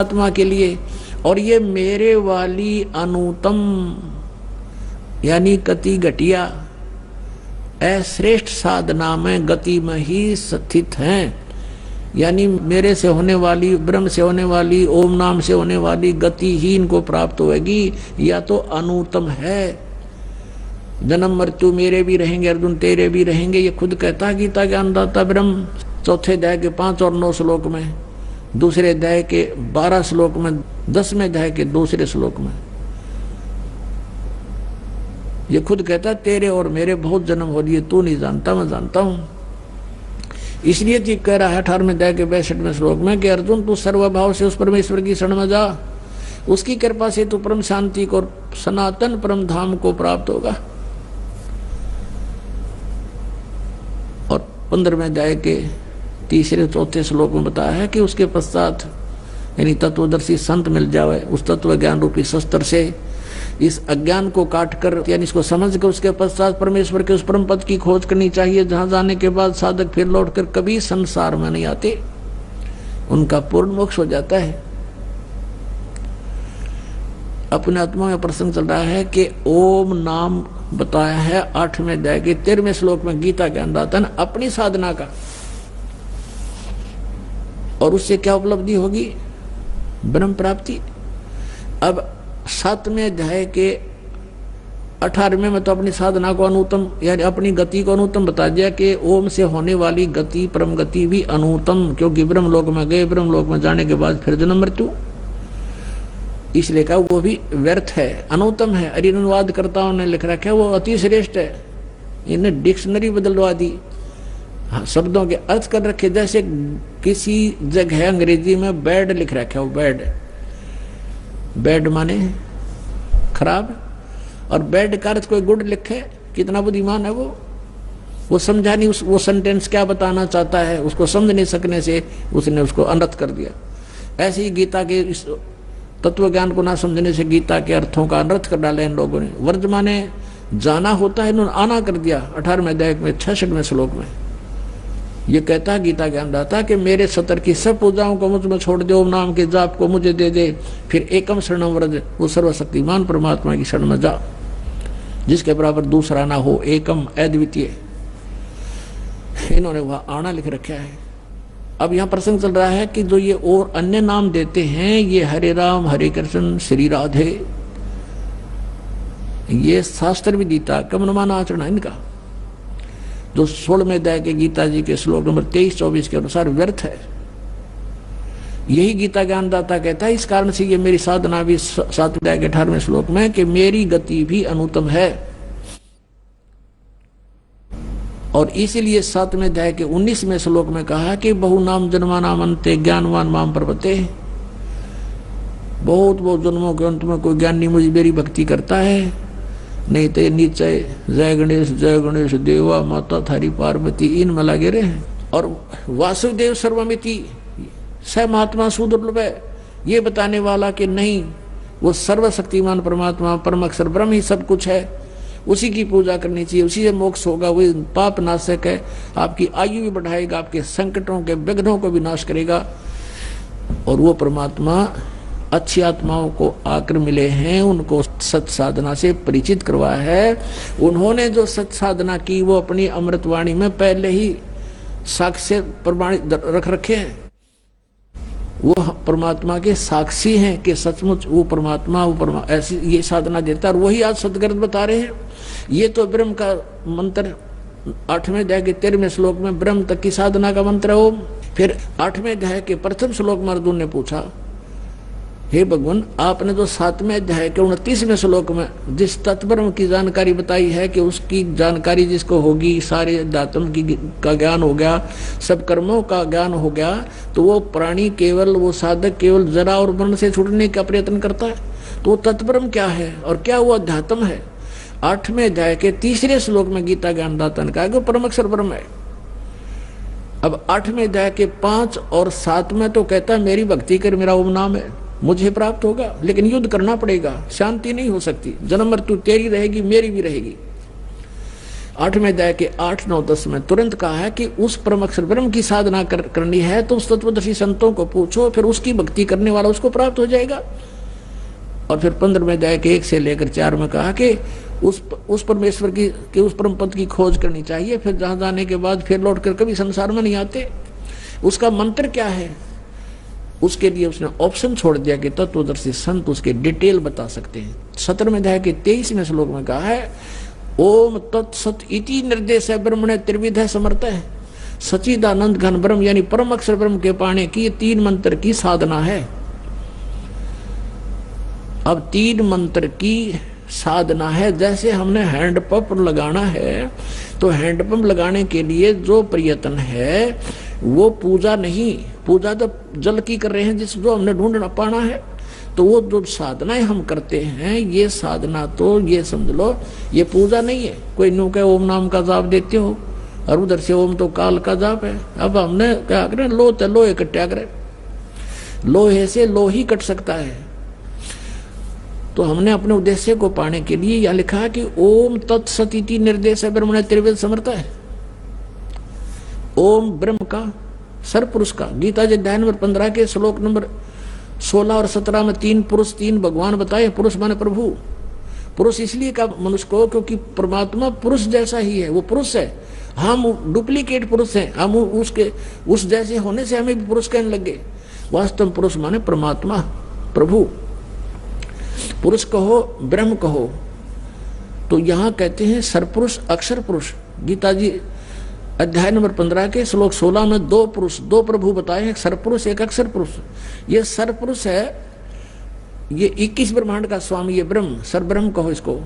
आत्मा के लिए। और ये मेरे वाली अनुतम यानी गति घटिया अश्रेष्ठ साधना में गति में ही स्थित हैं। यानी मेरे से होने वाली, ब्रह्म से होने वाली, ओम नाम से होने वाली गति ही इनको प्राप्त होगी। या तो अनुतम है, जन्म मृत्यु मेरे भी रहेंगे, अर्जुन तेरे भी रहेंगे, ये खुद कहता गीता ज्ञानदाता ब्रह्म। चौथे अध्याय के 5 और 9 श्लोक में, दूसरे अध्याय के 12 श्लोक में, 10वें अध्याय के दूसरे श्लोक में ये खुद कहता तेरे और मेरे बहुत जन्म हो लिए, तू नहीं जानता मैं जानता हूं। इसलिए जी कह रहा है 18वें अध्याय के 62वें श्लोक में कि अर्जुन तू सर्वभाव से उस परमेश्वर की शरण में जा, उसकी कृपा से तू परम शांति को, सनातन परम धाम को प्राप्त होगा। और 15वें अध्याय के 3-4 श्लोक में बताया है कि उसके पश्चात यानी तत्वदर्शी संत मिल जावे, उस तत्व ज्ञान रूपी शस्त्र से इस अज्ञान को काटकर यानी इसको समझ कर उसके पश्चात परमेश्वर के उस परम पद की खोज करनी चाहिए, जहां जाने के बाद साधक फिर लौटकर कभी संसार में नहीं आते, उनका पूर्ण मोक्ष हो जाता है। अपने आत्मा में प्रसंग चल रहा है कि ओम नाम बताया है 8वें अध्याय के 13वें श्लोक में गीता ज्ञानदाता ने अपनी साधना का, और उससे क्या उपलब्धि होगी? ब्रह्म प्राप्ति। अब 7वें अध्याय के 18वें में तो अपनी साधना को अनुतम यानी अपनी गति को अनुतम बता दिया कि ओम से होने वाली गति परम गति भी अनुतम, क्योंकि ब्रह्म लोक में गए, ब्रह्म लोक में जाने के बाद फिर जन्म मृत्यु, इसलिए कहा वो भी व्यर्थ है, अनुतम है। अरे अनुवादकर्ताओं ने लिख रखा है वो अति श्रेष्ठ है, इन्हें डिक्शनरी बदलवा दी, शब्दों के अर्थ कर रखे। जैसे किसी जगह अंग्रेजी में बैड लिख रखा है, वो बैड, बैड माने खराब, और बैड का अर्थ कोई गुड लिखे, कितना बुद्धिमान है वो समझा नहीं वो सेंटेंस क्या बताना चाहता है, उसको समझ नहीं सकने से उसने उसको अनर्थ कर दिया। ऐसे ही गीता के इस तत्व ज्ञान को ना समझने से गीता के अर्थों का अनर्थ कर डाला इन लोगों ने। वर्ज माने जाना होता है, इन्होंने आना कर दिया। 18वें अध्याय में 66वें श्लोक में ये कहता है गीता ज्ञानदाता कि मेरे सतर की सब पूजाओं को मुझ में छोड़ दे, ओम नाम के जाप को मुझे दे दे, फिर एकम शरणम व्रज, वो सर्वशक्तिमान परमात्मा की शरण में जा, जिसके बराबर दूसरा ना हो, एकम अद्वितीय। इन्होंने वह आना लिख रखा है। अब यहाँ प्रसंग चल रहा है कि जो ये और अन्य नाम देते हैं, ये हरे राम हरे कृष्ण श्री राधे, ये शास्त्र विदिता कमनमान आचरण है इनका, जो 16वें अध्याय के गीता जी के श्लोक नंबर 23-24 के अनुसार व्यर्थ है। यही गीता ज्ञानदाता कहता है, इस कारण से ये मेरी साधना भी 7वें अध्याय के 18वें श्लोक में कि मेरी गति भी अनुतम है। और इसीलिए 7वें अध्याय के 19वें श्लोक में कहा कि बहु नाम जन्मानाम अन्ते ज्ञानवान माम प्रपते, बहुत जन्मों के अंत में कोई ज्ञानी मुझे मेरी भक्ति करता है, नहीं तो नीचे जय गणेश देवा माता थारी पार्वती इन में लगे रहे। और वासुदेव सर्वमिति स महात्मा सुदुर्लभ है, ये बताने वाला कि नहीं वो सर्वशक्तिमान परमात्मा परम अक्षर ब्रह्म ही सब कुछ है, उसी की पूजा करनी चाहिए, उसी से मोक्ष होगा, वो पाप नाशक है, आपकी आयु भी बढ़ाएगा, आपके संकटों के विघ्नों को भी नाश करेगा। और वो परमात्मा अच्छी आत्माओं को आकर मिले हैं, उनको सत साधना से परिचित करवाया है। उन्होंने जो सत साधना की वो अपनी अमृतवाणी में पहले ही साक्ष्य प्रमाणित रख रखे हैं, वो परमात्मा के साक्षी हैं कि सचमुच वो परमात्मा ऐसी ये साधना देता है, और वही आज सदगर्भ बता रहे हैं। ये तो ब्रह्म का मंत्र 8वें अध्याय के 13वें श्लोक में ब्रह्म तक की साधना का मंत्र है ओम। फिर 8वें अध्याय के प्रथम श्लोक में अर्जुन ने पूछा, हे भगवान आपने जो 7वें अध्याय के 29वें श्लोक में जिस तत्ब्रह्म की जानकारी बताई है कि उसकी जानकारी जिसको होगी, सारे अध्यात्म की का ज्ञान हो गया, सब कर्मों का ज्ञान हो गया, तो वो प्राणी केवल, वो साधक केवल जरा और मरण से छूटने का प्रयत्न करता है। तो वो तत्ब्रह्म क्या है और क्या वो अध्यात्म है? 8वें अध्याय के 3रे श्लोक में गीता ज्ञानदाता ने कहा कि परम अक्षर ब्रह्म है। अब 8वें अध्याय के 5 और 7 में तो कहता है मेरी भक्ति कर, मेरा ओम नाम है, मुझे प्राप्त होगा, लेकिन युद्ध करना पड़ेगा, शांति नहीं हो सकती, जन्म मृत्यु तेरी रहेगी मेरी भी रहेगी। 8वें अध्याय के 8, 9, 10 में तुरंत कहा है कि उस परम अक्षर ब्रह्म की साधना करनी है तो उस तत्वदर्शी संतों को पूछो, फिर उसकी भक्ति करने वाला उसको प्राप्त हो जाएगा। और फिर 15वें अध्याय के 1 से लेकर 4 में कहा कि उस परमेश्वर की उस परम पद की खोज करनी चाहिए, फिर जहां जाने के बाद फिर लौट कर कभी संसार में नहीं आते। उसका मंत्र क्या है, उसके लिए उसने ऑप्शन छोड़ दिया कि तत्वदर्शी संत उसके डिटेल बता सकते हैं। 17वें अध्याय के 23वें श्लोक में कहा है ओम तत्सत इति निर्देश है ब्रह्मणे त्रिविध समर्थ है। सचिदानंद घन ब्रह्म यानी परम अक्षर ब्रह्म के पाने की ये 3 मंत्र की साधना है। अब 3 मंत्र की साधना है। जैसे हमने हैंडपंप लगाना है तो हैंडपंप लगाने के लिए जो प्रयत्न है वो पूजा नहीं, पूजा तो जल की कर रहे हैं जिस जो हमने ढूंढना पाना है। तो वो जो साधनाएं हम करते हैं ये साधना तो ये समझ लो ये पूजा नहीं है। कोई नु के ओम नाम का जाप देते हो और उधर से ओम तो काल का जाप है। अब हमने क्या करें, लोहे कट्या करें, लोहे से लोही कट सकता है। तो हमने अपने उद्देश्य को पाने के लिए यह लिखा है कि ओम तत्सती निर्देश है ब्रह्मणे त्रिवेद समर्थ है। ओम ब्रह्म का सरपुरुष का गीता जी अध्याय नंबर 15 के श्लोक नंबर 16 और 17 में 3 पुरुष 3 भगवान बताए। पुरुष माने प्रभु। पुरुष इसलिए का मनुष्य को क्योंकि परमात्मा पुरुष जैसा ही है, वो पुरुष है, हम डुप्लीकेट पुरुष हैं। हम उसके उस जैसे होने से हमें भी पुरुष कहने लगे। वास्तव में पुरुष माने परमात्मा प्रभु। पुरुष कहो ब्रह्म कहो तो यहां कहते हैं सरपुरुष अक्षर पुरुष। गीता जी अध्याय नंबर 15 के श्लोक 16 में 2 पुरुष 2 प्रभु बताए हैं, एक सरपुरुष एक अक्षर पुरुष। ये सरपुरुष है, ये 21 ब्रह्मांड का स्वामी, ये ब्रह्म सर ब्रह्म कहो इसको।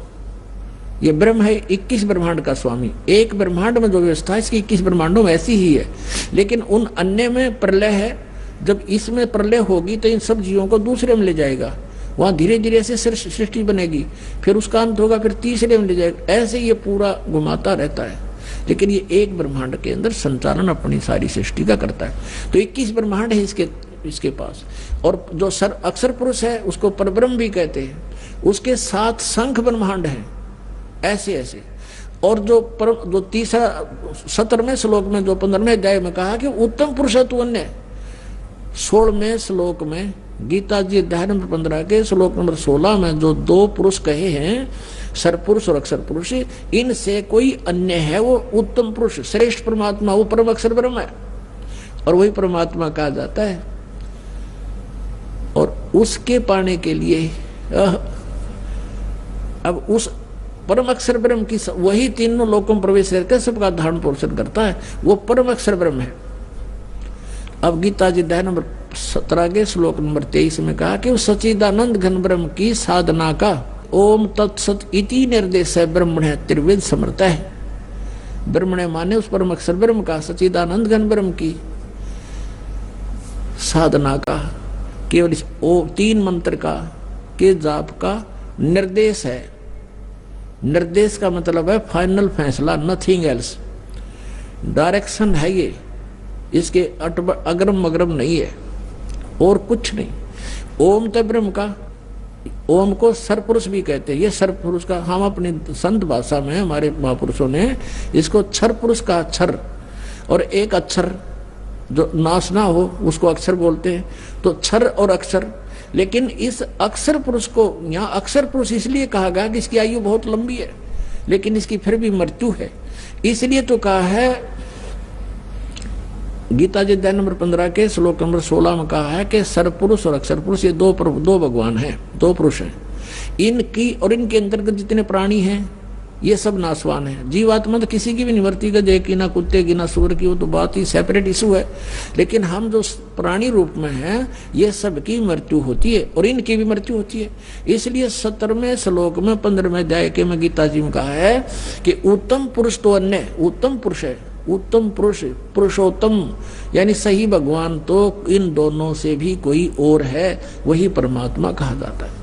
ये ब्रह्म है 21 ब्रह्मांड का स्वामी। एक ब्रह्मांड में जो व्यवस्था है इसकी 21 ब्रह्मांडों में ऐसी ही है, लेकिन उन अन्य में प्रलय है। जब इसमें प्रलय होगी तो इन सब जीवों को दूसरे में ले जाएगा, वहां धीरे धीरे से सृष्टि बनेगी, फिर उसका अंत होगा, फिर तीसरे में ले जाएगा। ऐसे ये पूरा घुमाता रहता है। लेकिन ये एक ब्रह्मांड के अंदर संचालन अपनी सारी सृष्टि का करता है। तो 21 ब्रह्मांड है इसके पास। और जो अक्षर पुरुष है उसको परब्रह्म भी कहते हैं। उसके 7 शंख ब्रह्मांड है, ऐसे ऐसे। और जो तीसरा 17वें श्लोक में जो 15वें अध्याय में कहा कि उत्तम पुरुष है तू अन्य। 16वें श्लोक में गीता जी अध्याय नंबर 15 के श्लोक नंबर 16 में जो 2 पुरुष कहे हैं, सरपुरुष और अक्षर पुरुष, इनसे कोई अन्य है वो उत्तम पुरुष श्रेष्ठ परमात्मा, वो परम अक्षर ब्रह्म है और वही परमात्मा कहा जाता है। और उसके पाने के लिए अब उस परम अक्षर ब्रह्म की वही तीनों लोकों में प्रवेश करके सबका धारण पोषण करता है, वो परम अक्षर ब्रह्म है। अब गीता जी अध्याय नंबर 17 के श्लोक नंबर 23 में कहा कि उस सच्चिदानंद घन ब्रह्म की साधना का ओम तत्सत इति निर्देश है ब्रह्मणे त्रिवेद समर्थ है। ब्रह्मणे माने उस परम अक्षर ब्रह्म का, सच्चिदानंद घन ब्रह्म की साधना का केवल 3 मंत्र का के जाप का निर्देश है। निर्देश का मतलब है फाइनल फैसला, नथिंग एल्स। डायरेक्शन है ये, इसके अग्रम मग्रम नहीं है और कुछ नहीं। ओम तो ब्रह्म का, ओम को सरपुरुष भी कहते हैं। ये सरपुरुष का हम अपनी संत भाषा में हमारे महापुरुषों ने इसको क्षर पुरुष का अक्षर, और एक अक्षर जो नाश ना हो उसको अक्षर बोलते हैं। तो क्षर और अक्षर, लेकिन इस अक्षर पुरुष को यहाँ अक्षर पुरुष इसलिए कहा गया कि इसकी आयु बहुत लंबी है, लेकिन इसकी फिर भी मृत्यु है। इसलिए तो कहा है गीता जी अध्याय नंबर 15 के श्लोक नंबर 16 में कहा है कि सरपुरुष और अक्षर पुरुष ये 2 भगवान हैं, 2 पुरुष हैं। इनकी और इनके अंतर्गत जितने प्राणी हैं ये सब नाशवान है। जीवात्मा तो किसी की भी निवृत्ति का जय की, ना कुत्ते की ना सूर की, वो तो बात ही सेपरेट इशू है। लेकिन हम जो प्राणी रूप में हैं ये सबकी मृत्यु होती है और इनकी भी मृत्यु होती है। इसलिए 17वें श्लोक में 15वें अध्याय के में गीता जी में कहा है कि उत्तम पुरुष तो अन्य, उत्तम पुरुष है, उत्तम पुरुष पुरुषोत्तम यानी सही भगवान तो इन दोनों से भी कोई और है, वही परमात्मा कहा जाता है।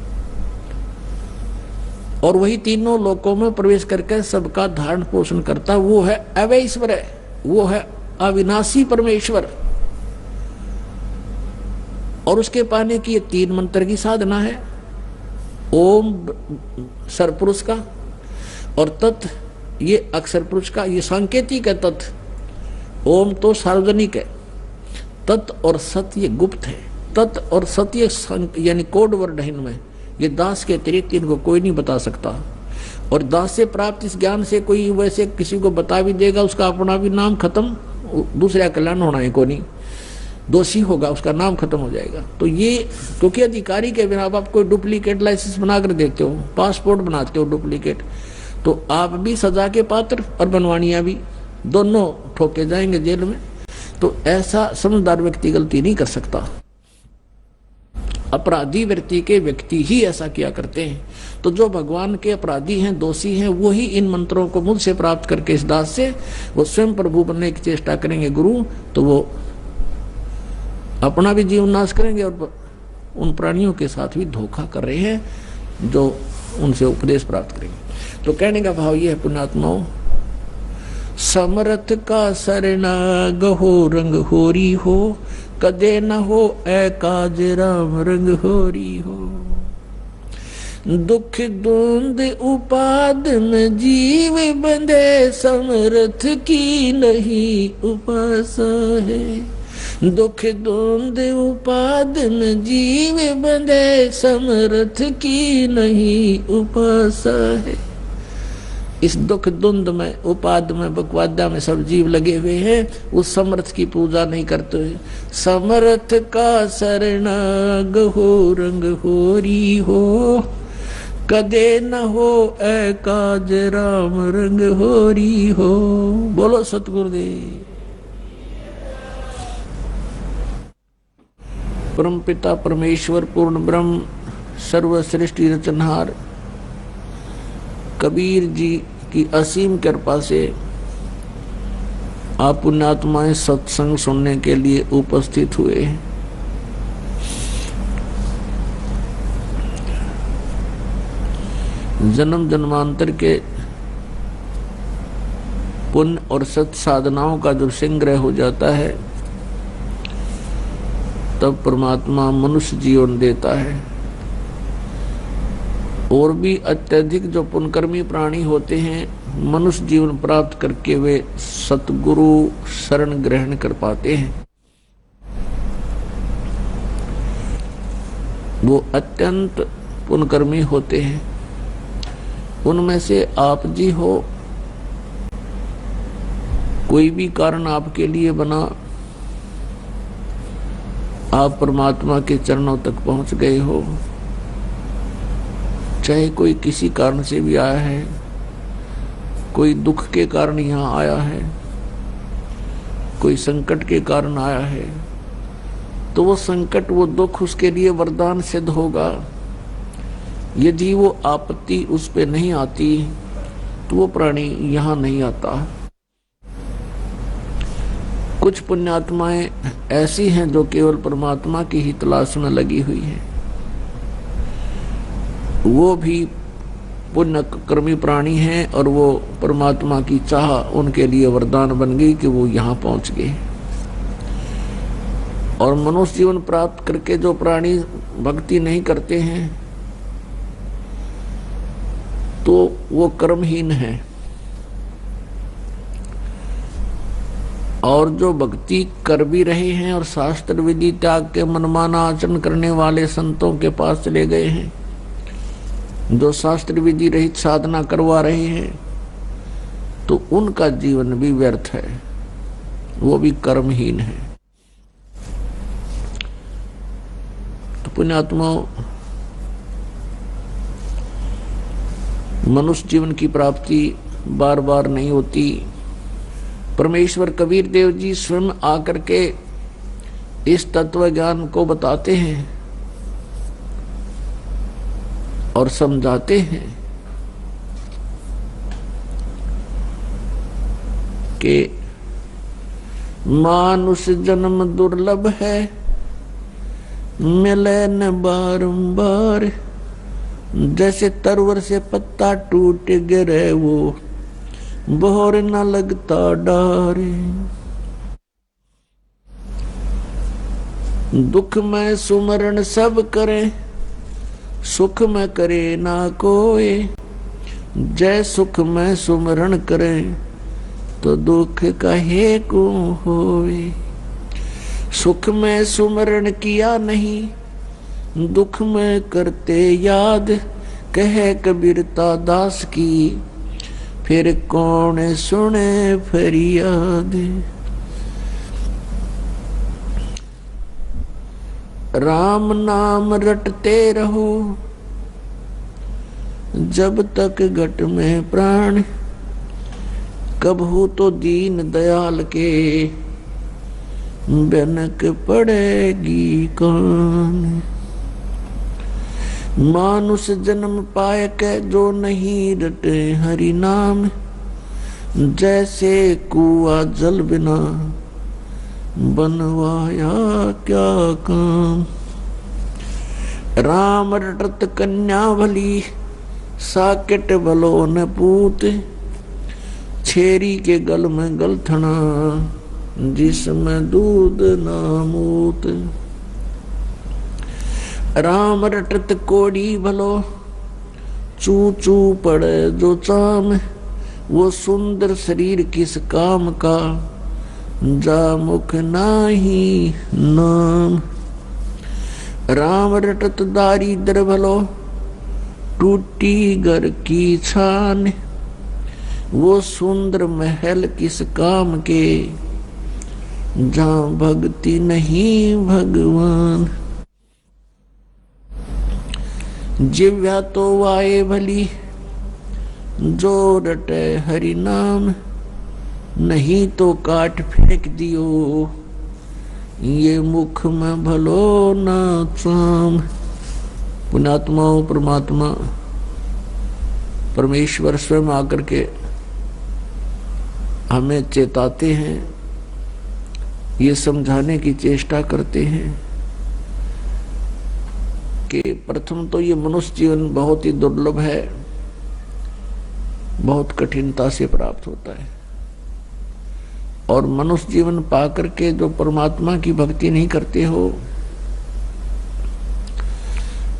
और वही तीनों लोकों में प्रवेश करके सबका धारण पोषण करता, वो है अवैश्वर, वो है अविनाशी परमेश्वर। और उसके पाने की ये 3 मंत्र की साधना है। ओम सरपुरुष का और तत् ये अक्षर पुरुष का ये सांकेतिक है तत्। ओम तो सार्वजनिक है, तत् और सत ये गुप्त है। तत् और सत ये यानी कोड वर्ड है इनमें। ये दास के अतिरिक्त इनको कोई नहीं बता सकता। और दास से प्राप्त इस ज्ञान से कोई वैसे किसी को बता भी देगा, उसका अपना भी नाम खत्म, दूसरा कल्याण होना है, को नहीं दोषी होगा, उसका नाम खत्म हो जाएगा। तो ये क्योंकि अधिकारी के बिना आप कोई डुप्लीकेट लाइसेंस बना कर देते हो, पासपोर्ट बनाते हो डुप्लीकेट, तो आप भी सजा के पात्र और बनवानिया भी, दोनों ठोके जाएंगे जेल में। तो ऐसा समझदार व्यक्ति गलती नहीं कर सकता। अपराधी व्यक्ति ही ऐसा किया करते हैं। तो जो भगवान के अपराधी हैं, दोषी हैं, वो ही इन मंत्रों को मुझसे प्राप्त करके इस दास से वो स्वयं प्रभु बनने की चेष्टा करेंगे गुरु, तो वो अपना भी जीवन नाश करेंगे और उन प्राणियों के साथ भी धोखा कर रहे हैं जो उनसे उपदेश प्राप्त करेंगे। तो कहने का भाव ये है पुण्यात्माओं, समर्थ का शरणा गहो रंग होरी हो, कदे न हो ए काज राम रंग होरी हो। दुख द्वंद उपाद में जीव बंधे, समर्थ की नहीं उपासा है। दुख द्वंद उपाद में जीव बंधे, समर्थ की नहीं उपासा है। इस दुख द्वंद में, उपाद में, बकवादा में सब जीव लगे हुए हैं, उस समर्थ की पूजा नहीं करते हुए। समर्थ का शरणा गहो रंग होरी हो, कदे न हो ए काज राम रंग होरी हो। बोलो सतगुरुदेव। परम पिता परमेश्वर पूर्ण ब्रह्म सर्वश्रेष्ठी रचनहार कबीर जी की असीम कृपा से आप पुण्यात्माएं सत्संग सुनने के लिए उपस्थित हुए। जन्म जन्मांतर के पुण्य और सत साधनाओं का जो संग्रह हो जाता है, तब परमात्मा मनुष्य जीवन देता है। और भी अत्यधिक जो पुण्यकर्मी प्राणी होते हैं, मनुष्य जीवन प्राप्त करके वे सतगुरु शरण ग्रहण कर पाते हैं। वो अत्यंत पुण्यकर्मी होते हैं। उनमें से आप जी हो, कोई भी कारण आपके लिए बना, आप परमात्मा के चरणों तक पहुंच गए हो। चाहे कोई किसी कारण से भी आया है, कोई दुख के कारण यहाँ आया है, कोई संकट के कारण आया है, तो वो संकट, वो दुख उसके लिए वरदान सिद्ध होगा। यदि वो आपत्ति उस पे नहीं आती तो वो प्राणी यहाँ नहीं आता। कुछ पुण्यात्माएं ऐसी हैं जो केवल परमात्मा की ही तलाश में लगी हुई है। वो भी पुण्य कर्मी प्राणी हैं और वो परमात्मा की चाह उनके लिए वरदान बन गई कि वो यहाँ पहुंच गए। और मनुष्य जीवन प्राप्त करके जो प्राणी भक्ति नहीं करते हैं तो वो कर्महीन है। और जो भक्ति कर भी रहे हैं और शास्त्र विधि त्याग के मनमाना आचरण करने वाले संतों के पास चले गए हैं, जो शास्त्र विधि रहित साधना करवा रहे हैं, तो उनका जीवन भी व्यर्थ है, वो भी कर्महीन है। तो पुण्यात्माओं, मनुष्य जीवन की प्राप्ति बार बार नहीं होती। परमेश्वर कबीर देव जी स्वयं आकर के इस तत्व ज्ञान को बताते हैं और समझाते हैं कि मानुष जन्म दुर्लभ है, मिले न बारंबार। जैसे तरवर से पत्ता टूट गिरे, वो बोर न लगता डारे। दुख में सुमरण सब करे, सुख में करे ना कोई। जय सुख में सुमरण करें तो दुख कहे को होवे। सुख में सुमरण किया नहीं दुख में करते याद, कहे कबीरता दास की फिर कौन सुने फरियाद। राम नाम रटते रहो जब तक घट में प्राण, कब हो तो दीन दयाल के बनक पड़ेगी कौन। मानुष जन्म पाए के जो नहीं रटे हरि नाम, जैसे कुआ जल बिना बनवाया क्या काम। राम रटत कन्या भली साकेट भलो न पूत, छेरी के गल में गलथना जिसमें दूध ना मूत। राम रटत कोड़ी भलो चू चू पड़े जो चाम, वो सुंदर शरीर किस काम का जा मुख नाही नाम। राम रटत दारिद्र भलो टूटी घर की छान, वो सुंदर महल किस काम के जहाँ भक्ति नहीं भगवान। जिव्या तो वाए भली जो रटे हरि नाम, नहीं तो काट फेंक दियो ये मुख में भलो ना चाम। पुण्यात्माओं परमात्मा परमेश्वर स्वयं आकर के हमें चेताते हैं, ये समझाने की चेष्टा करते हैं कि प्रथम तो ये मनुष्य जीवन बहुत ही दुर्लभ है, बहुत कठिनता से प्राप्त होता है। और मनुष्य जीवन पाकर के जो परमात्मा की भक्ति नहीं करते हो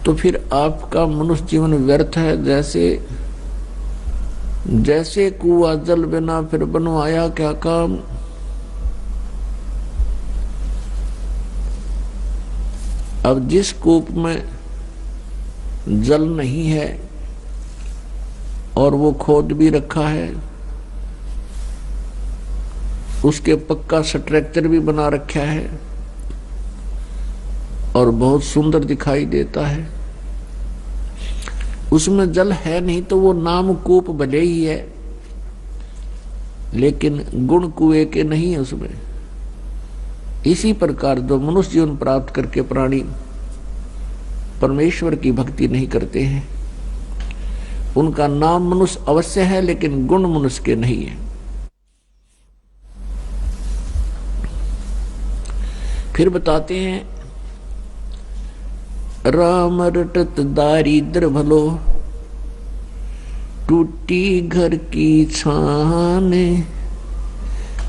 तो फिर आपका मनुष्य जीवन व्यर्थ है। जैसे कुआ जल बिना फिर बनवाया क्या काम। अब जिस कूप में जल नहीं है और वो खोद भी रखा है, उसके पक्का स्ट्रक्चर भी बना रखा है और बहुत सुंदर दिखाई देता है, उसमें जल है नहीं तो वो नाम कूप भले ही है लेकिन गुण कुएं के नहीं है उसमें। इसी प्रकार जो मनुष्य जीवन प्राप्त करके प्राणी परमेश्वर की भक्ति नहीं करते हैं, उनका नाम मनुष्य अवश्य है लेकिन गुण मनुष्य के नहीं है। फिर बताते हैं राम रटत दारिद्र भलो टूटी घर की छान,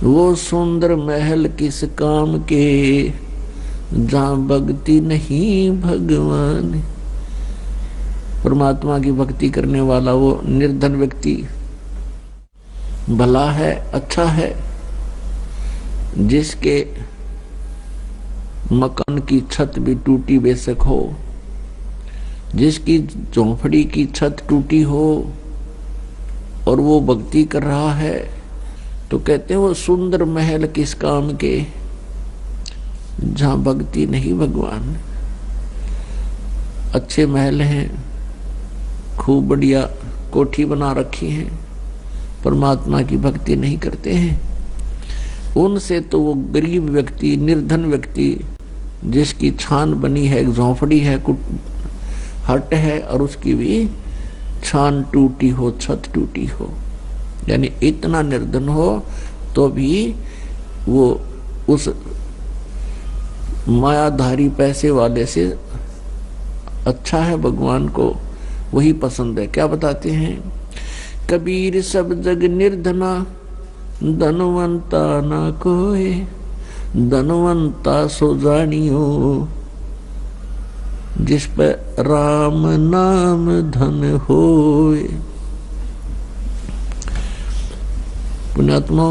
वो सुंदर महल किस काम के जहाँ भक्ति नहीं भगवान। परमात्मा की भक्ति करने वाला वो निर्धन व्यक्ति भला है, अच्छा है, जिसके मकान की छत भी टूटी बेशक हो, जिसकी झोंपड़ी की छत टूटी हो और वो भक्ति कर रहा है, तो कहते हैं वो सुंदर महल किस काम के जहां भक्ति नहीं भगवान। अच्छे महल हैं, खूब बढ़िया कोठी बना रखी है, परमात्मा की भक्ति नहीं करते हैं। उनसे तो वो गरीब व्यक्ति, निर्धन व्यक्ति, जिसकी छान बनी है, झोंपड़ी है, हट है और उसकी भी छान टूटी हो, छत टूटी हो, यानी इतना निर्धन हो तो भी वो उस मायाधारी पैसे वाले से अच्छा है, भगवान को वही पसंद है। क्या बताते हैं? कबीर सब जग निर्धना धनवंता ना कोई, धनवंता सो जानियो जिस पर राम नाम धन होए। पुण्यात्मा,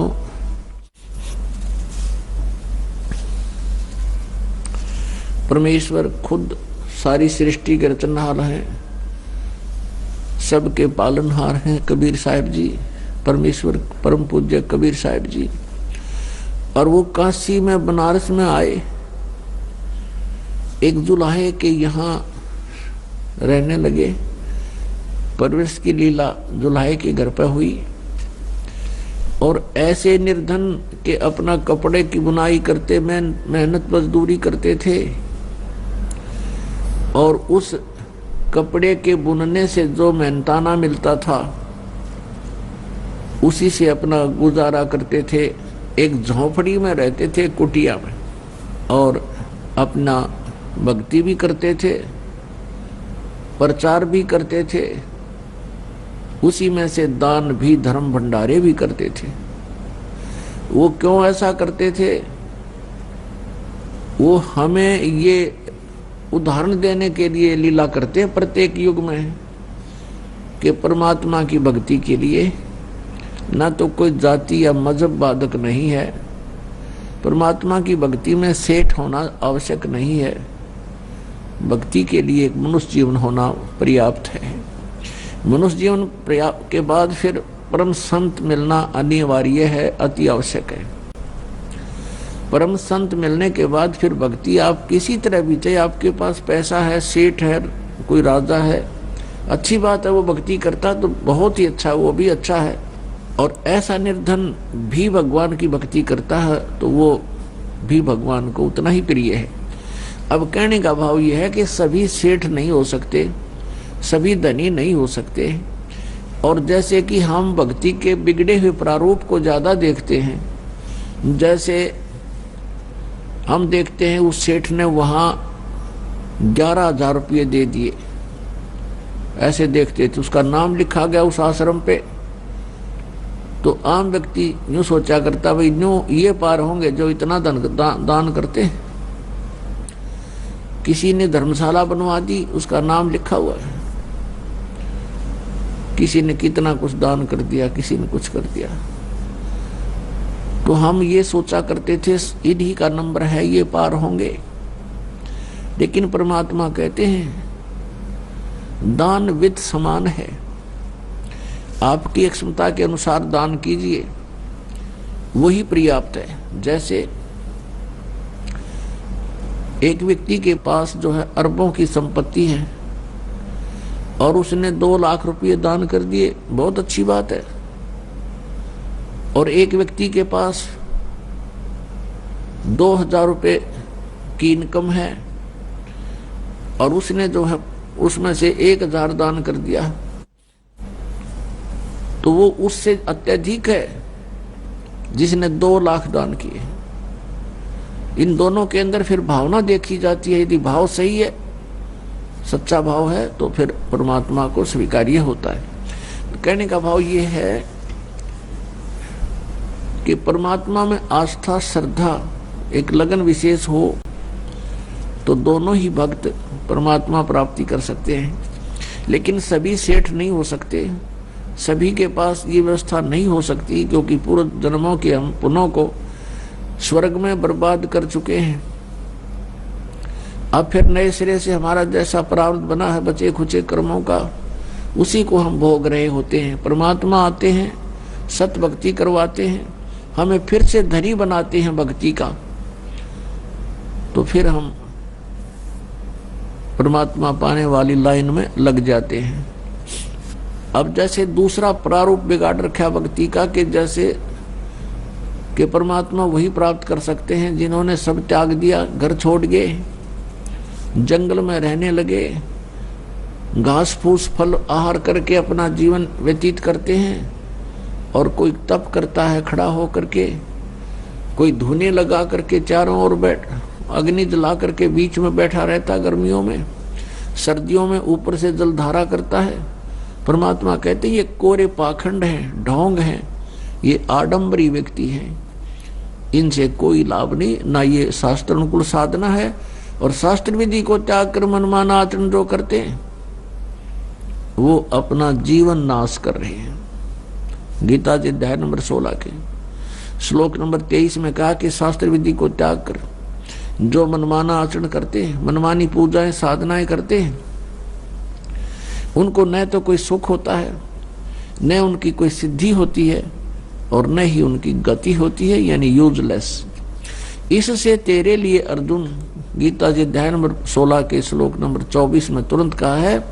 परमेश्वर खुद सारी सृष्टि के रचनहार हैं, सबके पालनहार हैं कबीर साहिब जी, परमेश्वर परम पूज्य कबीर साहिब जी। और वो काशी में बनारस में आए, एक जुलाहे के यहाँ रहने लगे। परवरिश की लीला जुलाहे के घर पर हुई और ऐसे निर्धन के अपना कपड़े की बुनाई करते मेहनत मजदूरी करते थे और उस कपड़े के बुनने से जो मेहनताना मिलता था उसी से अपना गुजारा करते थे। एक झोंपड़ी में रहते थे, कुटिया में, और अपना भक्ति भी करते थे, प्रचार भी करते थे, उसी में से दान भी, धर्म भंडारे भी करते थे। वो क्यों ऐसा करते थे? वो हमें ये उदाहरण देने के लिए लीला करते हैं प्रत्येक युग में कि परमात्मा की भक्ति के लिए ना तो कोई जाति या मजहब बाधक नहीं है, परमात्मा की भक्ति में सेठ होना आवश्यक नहीं है, भक्ति के लिए एक मनुष्य जीवन होना पर्याप्त है। मनुष्य जीवन के बाद फिर परम संत मिलना अनिवार्य है, अति आवश्यक है। परम संत मिलने के बाद फिर भक्ति आप किसी तरह भी, चाहे आपके पास पैसा है, सेठ है, कोई राजा है, अच्छी बात है, वो भक्ति करता तो बहुत ही अच्छा, वो भी अच्छा है। और ऐसा निर्धन भी भगवान की भक्ति करता है तो वो भी भगवान को उतना ही प्रिय है। अब कहने का भाव यह है कि सभी सेठ नहीं हो सकते, सभी धनी नहीं हो सकते, और जैसे कि हम भक्ति के बिगड़े हुए प्रारूप को ज्यादा देखते हैं, जैसे हम देखते हैं उस सेठ ने वहां 11,000 रुपये दे दिए, ऐसे देखते थे, उसका नाम लिखा गया उस आश्रम पे, तो आम व्यक्ति यूं सोचा करता भाई यूं ये पार होंगे जो इतना दान करते हैं। किसी ने धर्मशाला बनवा दी, उसका नाम लिखा हुआ है, किसी ने कितना कुछ दान कर दिया, किसी ने कुछ कर दिया, तो हम ये सोचा करते थे इन्हीं का नंबर है, ये पार होंगे। लेकिन परमात्मा कहते हैं दान विद समान है, आपकी क्षमता के अनुसार दान कीजिए, वही पर्याप्त है। जैसे एक व्यक्ति के पास जो है अरबों की संपत्ति है और उसने 2 लाख रुपये दान कर दिए, बहुत अच्छी बात है। और एक व्यक्ति के पास 2,000 रुपये की इनकम है और उसने जो है उसमें से 1,000 दान कर दिया, तो वो उससे अत्यधिक है जिसने 2 लाख दान किए। इन दोनों के अंदर फिर भावना देखी जाती है, यदि भाव सही है, सच्चा भाव है, तो फिर परमात्मा को स्वीकार्य होता है। तो कहने का भाव ये है कि परमात्मा में आस्था, श्रद्धा, एक लगन विशेष हो तो दोनों ही भक्त परमात्मा प्राप्ति कर सकते हैं। लेकिन सभी सेठ नहीं हो सकते, सभी के पास ये व्यवस्था नहीं हो सकती, क्योंकि पूर्व जन्मों के हम पुनः को स्वर्ग में बर्बाद कर चुके हैं। अब फिर नए सिरे से हमारा जैसा प्रारब्ध बना है बचे खुचे कर्मों का, उसी को हम भोग रहे होते हैं। परमात्मा आते हैं, सत भक्ति करवाते हैं, हमें फिर से धनी बनाते हैं भक्ति का, तो फिर हम परमात्मा पाने वाली लाइन में लग जाते हैं। अब जैसे दूसरा प्रारूप बिगाड़ रखा भक्ति का कि जैसे कि परमात्मा वही प्राप्त कर सकते हैं जिन्होंने सब त्याग दिया, घर छोड़ गए, जंगल में रहने लगे, घास फूस फल आहार करके अपना जीवन व्यतीत करते हैं, और कोई तप करता है खड़ा हो करके, कोई धुने लगा करके चारों ओर अग्नि जला करके बीच में बैठा रहता, गर्मियों में, सर्दियों में ऊपर से जलधारा करता है। परमात्मा कहते हैं ये कोरे पाखंड हैं, ढोंग हैं, ये आडंबरी व्यक्ति हैं, इनसे कोई लाभ नहीं, ना ये शास्त्र अनुकूल साधना है। और शास्त्र विधि को त्याग कर मनमाना आचरण जो करते हैं वो अपना जीवन नाश कर रहे हैं। गीता जी अध्याय नंबर 16 के श्लोक नंबर 23 में कहा कि शास्त्र विधि को त्याग कर जो मनमाना आचरण करते हैं, मनमानी पूजाएं साधनाएं करते हैं, उनको न तो कोई सुख होता है, न उनकी कोई सिद्धि होती है और न ही उनकी गति होती है, यानी यूजलेस। इससे तेरे लिए अर्जुन, गीता जी अध्याय नंबर 16 के श्लोक नंबर 24 में तुरंत कहा है,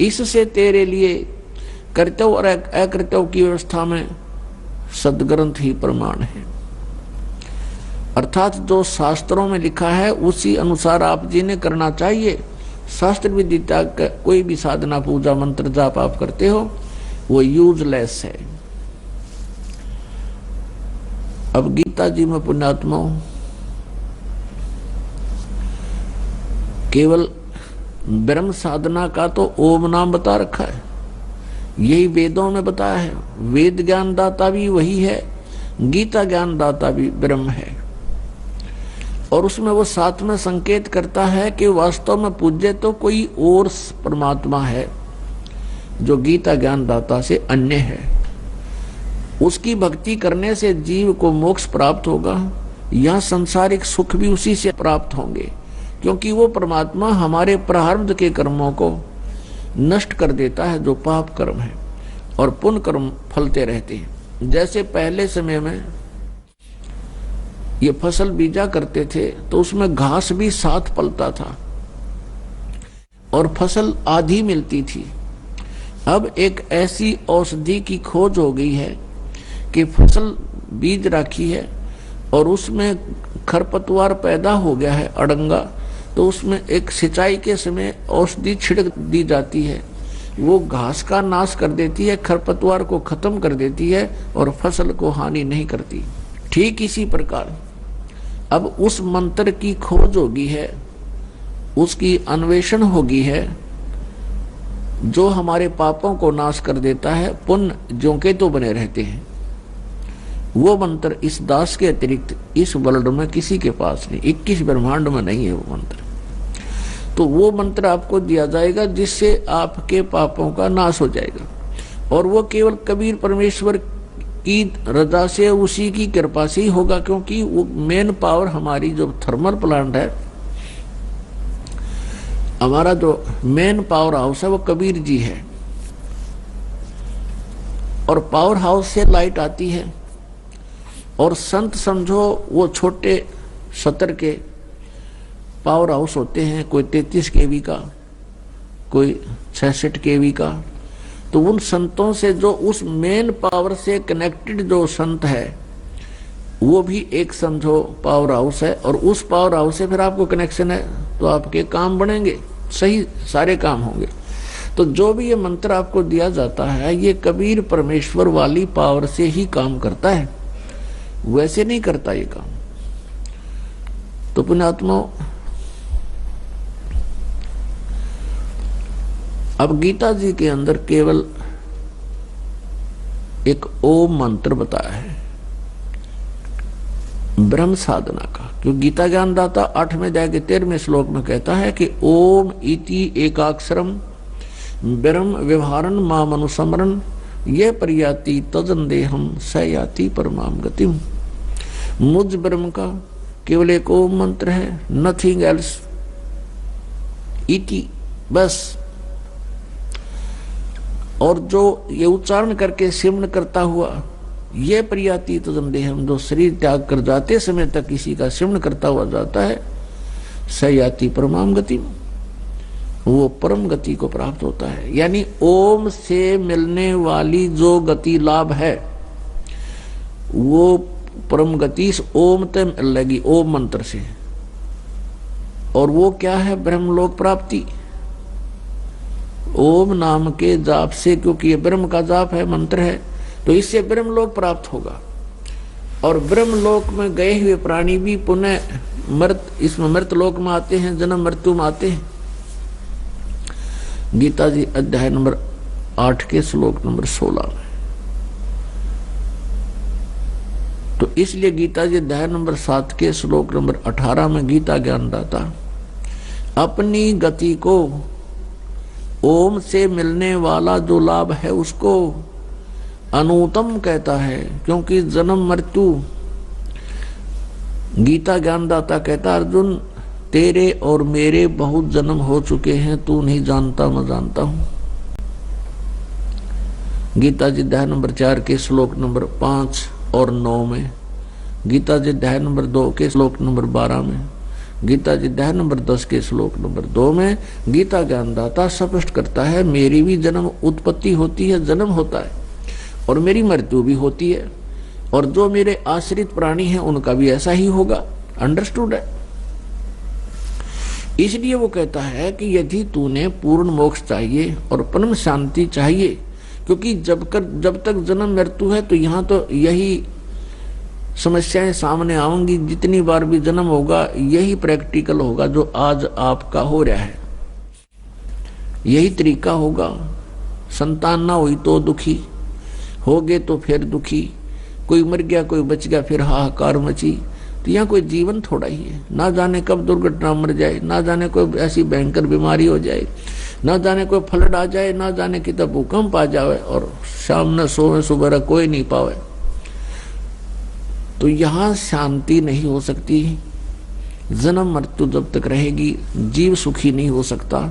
इससे तेरे लिए कर्तव्य और अकर्तव्य की व्यवस्था में सदग्रंथ ही प्रमाण है। अर्थात जो शास्त्रों में लिखा है उसी अनुसार आप जी ने करना चाहिए। शास्त्र विधि त्याग कर कोई भी साधना पूजा मंत्र जाप आप करते हो वो यूजलेस है। अब गीता जी में पुण्यात्माओं केवल ब्रह्म साधना का तो ओम नाम बता रखा है, यही वेदों में बताया है। वेद ज्ञान दाता भी वही है, गीता ज्ञान दाता भी ब्रह्म है। और उसमें वो साथ में संकेत करता है कि वास्तव में पूज्य तो कोई और परमात्मा है जो गीता ज्ञान दाता से अन्य है। उसकी भक्ति करने से जीव को मोक्ष प्राप्त होगा, यह सांसारिक सुख भी उसी से प्राप्त होंगे, क्योंकि वो परमात्मा हमारे प्रारब्ध के कर्मों को नष्ट कर देता है जो पाप कर्म है, और पुण्य कर्म फलते रहते हैं। जैसे पहले समय में ये फसल बीजा करते थे तो उसमें घास भी साथ पलता था और फसल आधी मिलती थी। अब एक ऐसी औषधि की खोज हो गई है कि फसल बीज रखी है और उसमें खरपतवार पैदा हो गया है, अड़ंगा, तो उसमें एक सिंचाई के समय औषधि छिड़क दी जाती है, वो घास का नाश कर देती है, खरपतवार को खत्म कर देती है और फसल को हानि नहीं करती। ठीक इसी प्रकार अब उस मंत्र की खोज होगी है, उसकी अन्वेषण होगी है, जो हमारे पापों को नाश कर देता है, पुण्य ज्यों के तो बने रहते हैं। वो मंत्र इस दास के अतिरिक्त इस वर्ल्ड में किसी के पास नहीं, 21 ब्रह्मांड में नहीं है वो मंत्र। तो वो मंत्र आपको दिया जाएगा जिससे आपके पापों का नाश हो जाएगा, और वो केवल कबीर परमेश्वर की रजा से, उसी की कृपा से ही होगा, क्योंकि वो मेन पावर हमारी जो थर्मल प्लांट है, हमारा जो मेन पावर हाउस है वो कबीर जी है। और पावर हाउस से लाइट आती है, और संत समझो वो छोटे सतर के पावर हाउस होते हैं, कोई 33 केवी का, कोई 66 केवी का। तो उन संतों से जो उस मेन पावर से कनेक्टेड जो संत है वो भी एक समझो पावर हाउस है, और उस पावर हाउस से फिर आपको कनेक्शन है तो आपके काम बनेंगे, सही सारे काम होंगे। तो जो भी ये मंत्र आपको दिया जाता है ये कबीर परमेश्वर वाली पावर से ही काम करता है, वैसे नहीं करता ये काम। तो पुण्यात्मा अब गीता जी के अंदर केवल एक ओम मंत्र बताया है ब्रह्म साधना का, क्योंकि गीता ज्ञान दाता 8वें अध्याय के 13वें श्लोक में कहता है कि ओम इति एकाक्षरम ब्रह्म व्यवहारन माम अनुसमरन ये परियाति तजन देहम स याति परमाम गतिम। मुझ ब्रह्म का केवल एक ओम मंत्र है, नथिंग एल्स, इति बस। और जो ये उच्चारण करके सिमरण करता हुआ ये प्रियाती तजन देहम, जो शरीर त्याग कर जाते समय तक किसी का सिमरण करता हुआ जाता है, सयाति परमाम गति, वो परम गति को प्राप्त होता है। यानी ओम से मिलने वाली जो गति लाभ है वो परम गति इस ओम ते मिलेगी, ओम मंत्र से। और वो क्या है? ब्रह्मलोक प्राप्ति। ओम नाम के जाप से, क्योंकि ये ब्रह्म का जाप है, मंत्र है, तो इससे ब्रह्मलोक प्राप्त होगा। और ब्रह्मलोक में गए हुए प्राणी भी पुनः इसमें मृत लोक में आते हैं, जन्म मृत्यु में आते हैं। गीता जी अध्याय नंबर 8 के श्लोक नंबर 16 में। तो इसलिए गीता जी अध्याय नंबर 7 के श्लोक नंबर 18 में गीता ज्ञानदाता अपनी गति को, ओम से मिलने वाला जो लाभ है उसको अनूतम कहता है, क्योंकि जन्म मृत्यु, गीता ज्ञानदाता कहता अर्जुन तेरे और मेरे बहुत जन्म हो चुके हैं, तू नहीं जानता मैं जानता हूं। गीता जी अध्याय नंबर 4 के श्लोक नंबर 5 और 9 में, गीता जी अध्याय नंबर 2 के श्लोक नंबर 12 में, गीता जी अध्याय नंबर 10 के श्लोक नंबर 2 में गीता ज्ञानदाता स्पष्ट करता है मेरी भी जन्म उत्पत्ति होती है, जन्म होता है, और मेरी मृत्यु भी होती है, और जो मेरे आश्रित प्राणी हैं उनका भी ऐसा ही होगा। अंडरस्टूड है। इसलिए वो कहता है कि यदि तूने पूर्ण मोक्ष चाहिए और परम शांति चाहिए, क्योंकि जब तक जन्म मृत्यु है तो यहाँ तो यही समस्याएं सामने आएंगी। जितनी बार भी जन्म होगा यही प्रैक्टिकल होगा जो आज आपका हो रहा है, यही तरीका होगा। संतान ना हुई तो दुखी, हो गए तो फिर दुखी, कोई मर गया कोई बच गया फिर हाहाकार मची। तो यहाँ कोई जीवन थोड़ा ही है, ना जाने कब दुर्घटना मर जाए, ना जाने कोई ऐसी भयंकर बीमारी हो जाए, ना जाने कोई फ्लड आ जाए, ना जाने कि तब भूकंप आ जाए और शाम न सोवे सुबह कोई नहीं पावे। तो यहाँ शांति नहीं हो सकती। जन्म मृत्यु जब तक रहेगी जीव सुखी नहीं हो सकता।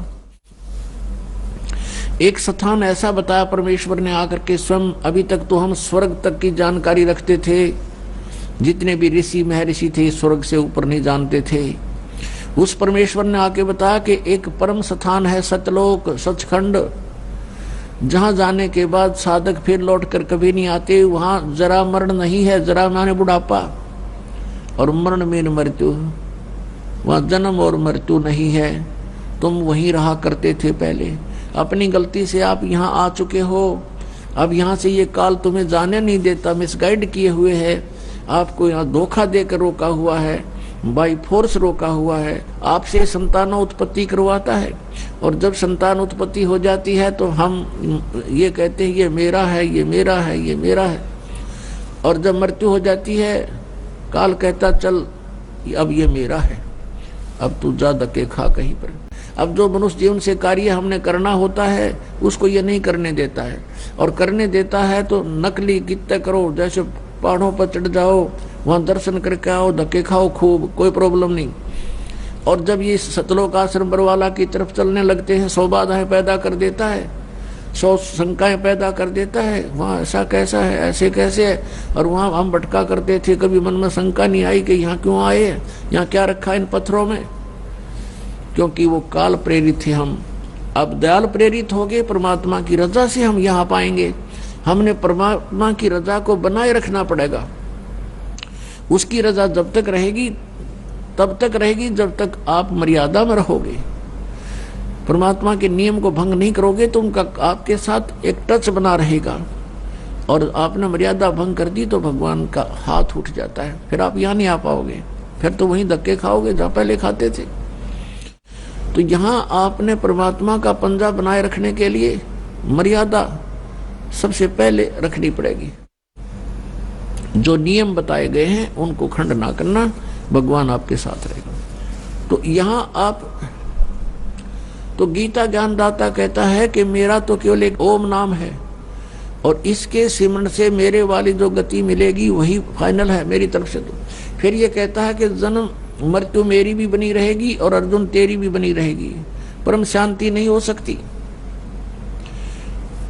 एक स्थान ऐसा बताया परमेश्वर ने आकर के स्वयं, अभी तक तो हम स्वर्ग तक की जानकारी रखते थे, जितने भी ऋषि महर्षि थे स्वर्ग से ऊपर नहीं जानते थे। उस परमेश्वर ने आके बताया कि एक परम स्थान है सतलोक, सचखंड, जहां जाने के बाद साधक फिर लौट कर कभी नहीं आते। वहां जरा मरण नहीं है, जरा माने बुढ़ापा, और मरण में मृत्यु, वहां जन्म और मृत्यु नहीं है। तुम वहीं रहा करते थे पहले, अपनी गलती से आप यहाँ आ चुके हो। अब यहाँ से ये काल तुम्हें जाने नहीं देता, मिसगाइड किए हुए है, आपको यहाँ धोखा देकर रोका हुआ है, बाई फोर्स रोका हुआ है, आपसे संतानों उत्पत्ति करवाता है। और जब संतान उत्पत्ति हो जाती है तो हम ये कहते हैं ये मेरा है, ये मेरा है, ये मेरा है। और जब मृत्यु हो जाती है काल कहता चल अब ये मेरा है, अब तू जा धक्के खा कहीं पर। अब जो मनुष्य जीवन से कार्य हमने करना होता है उसको ये नहीं करने देता है, और करने देता है तो नकली कितने करो, जैसे पहाड़ों पर चढ़ जाओ, वहां दर्शन करके आओ, धक्के खाओ खूब, कोई प्रॉब्लम नहीं। और जब ये सतलोक आश्रम बरवाला की तरफ चलने लगते हैं 100 बाधाएं पैदा कर देता है, 100 शंकाएं पैदा कर देता है। वहाँ ऐसा कैसा है, ऐसे कैसे है, और वहाँ हम भटका करते थे, कभी मन में शंका नहीं आई कि यहाँ क्यों आए, यहाँ क्या रखा इन पत्थरों में, क्योंकि वो काल प्रेरित थे हम। अब दयाल प्रेरित हो गए, परमात्मा की रजा से हम यहाँ पाएंगे। हमने परमात्मा की रजा को बनाए रखना पड़ेगा। उसकी रजा जब तक रहेगी तब तक रहेगी जब तक आप मर्यादा में रहोगे, परमात्मा के नियम को भंग नहीं करोगे तो उनका आपके साथ एक टच बना रहेगा। और आपने मर्यादा भंग कर दी तो भगवान का हाथ उठ जाता है, फिर आप यहाँ नहीं आ पाओगे, फिर तो वहीं धक्के खाओगे जहाँ पहले खाते थे। तो यहाँ आपने परमात्मा का पंजा बनाए रखने के लिए मर्यादा सबसे पहले रखनी पड़ेगी। जो नियम बताए गए हैं उनको खंड ना करना, भगवान आपके साथ रहेगा। तो यहाँ आप, तो गीता ज्ञानदाता कहता है कि मेरा तो केवल एक ओम नाम है, और इसके सिमरण से मेरे वाली जो गति मिलेगी वही फाइनल है मेरी तरफ से। तो फिर ये कहता है कि जन्म मृत्यु मेरी भी बनी रहेगी और अर्जुन तेरी भी बनी रहेगी, परम शांति नहीं हो सकती।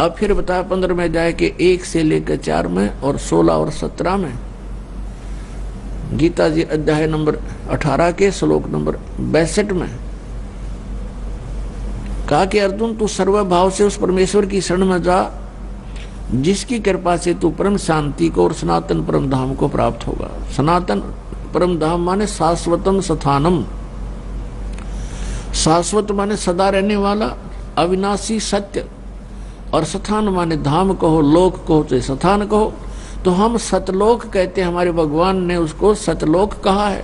अब फिर बताया 15वें अध्याय के 1 से लेकर 4 में और 16 और 17 में, गीता जी अध्याय नंबर 18 के श्लोक नंबर 62 में कहा कि अर्जुन तू सर्वभाव से उस परमेश्वर की शरण में जा जिसकी कृपा से तू परम शांति को और सनातन परम धाम को प्राप्त होगा। सनातन परम धाम माने शाश्वतम स्थानम, शाश्वत माने सदा रहने वाला अविनाशी सत्य, और स्थान माने धाम कहो, लोक कहो चाहे स्थान कहो। तो हम सतलोक कहते हैं, हमारे भगवान ने उसको सतलोक कहा है।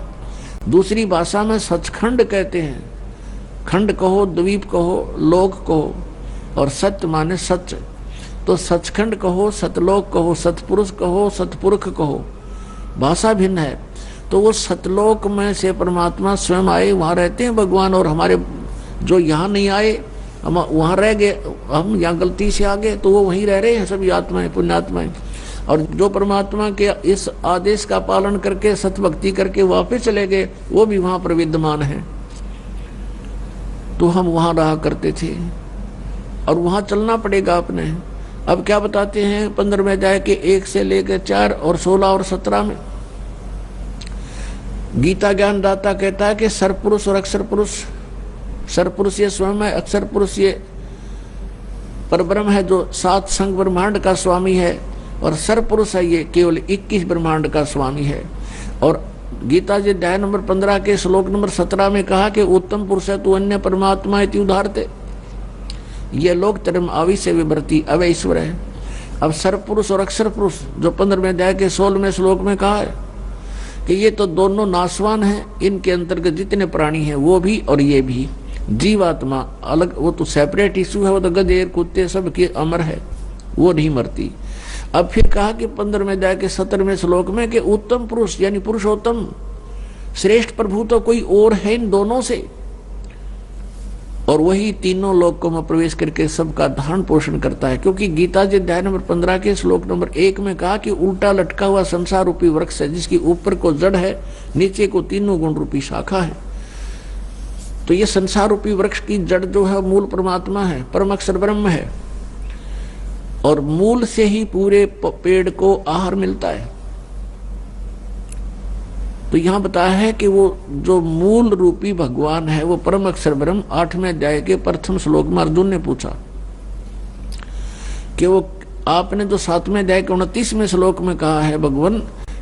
दूसरी भाषा में सचखंड कहते हैं, खंड कहो, द्वीप कहो, लोक कहो, और सत्य माने सच। तो सचखंड कहो, सतलोक कहो, सतपुरुष कहो, सतपुरुष कहो, भाषा भिन्न है। तो वो सतलोक में से परमात्मा स्वयं आए, वहां रहते हैं भगवान, और हमारे जो यहाँ नहीं आए हम वहां रह गए, हम यहाँ गलती से आ गए, तो वो वहीं रह रहे हैं सभी आत्माएं, पुण्यात्माएं। और जो परमात्मा के इस आदेश का पालन करके सत भक्ति करके वापस चले गए, वो भी वहां पर विद्यमान है। तो हम वहां रहा करते थे और वहां चलना पड़ेगा अपने। अब क्या बताते हैं 15वें अध्याय के 1 से लेकर 4 और 16 और 17 में गीता ज्ञान दाता कहता है कि सरपुरुष और अक्षर पुरुष, सरपुरुष ये स्वयं है, अक्षर पुरुष ये परब्रह्म है जो 7 संग ब्रह्मांड का स्वामी है, और सरपुरुष है ये केवल 21 ब्रह्मांड का स्वामी है। और गीता जी अध्याय नंबर 15 के श्लोक नंबर 17 में कहा कि उत्तम पुरुष है तू अन्य परमात्मा इति उदाहरते, ये लोग धर्म आवी से विभ्रति अवय ईश्वर है। अब सरपुरुष और अक्षर पुरुष जो 15वें अध्याय के 16वें श्लोक में कहा है कि ये तो दोनों नाशवान हैं, इनके अंतर्गत जितने प्राणी हैं वो भी और ये भी। जीवात्मा अलग, वो तो सेपरेट इशू है, वो तो गधे कुत्ते सब के अमर है, वो नहीं मरती। अब फिर कहा कि 15वें अध्याय के 17वें श्लोक में कि उत्तम पुरुष यानी पुरुषोत्तम श्रेष्ठ प्रभु तो कोई और है इन दोनों से, और वही तीनों लोकों में प्रवेश करके सबका धारण पोषण करता है। क्योंकि गीता जी अध्याय नंबर 15 के श्लोक नंबर 1 में कहा कि उल्टा लटका हुआ संसार रूपी वृक्ष है, जिसकी ऊपर को जड़ है, नीचे को तीनों गुण रूपी शाखा है। तो ये संसार रूपी वृक्ष की जड़ जो है मूल परमात्मा है, परम अक्षर ब्रह्म है, और मूल से ही पूरे पेड़ को आहार मिलता है। तो यहां बताया है कि वो जो मूल रूपी भगवान है वो परम अक्षर ब्रह्म। 8वें अध्याय के प्रथम श्लोक में अर्जुन ने पूछा कि वो आपने जो 7वें अध्याय के 29वें श्लोक में कहा है भगवान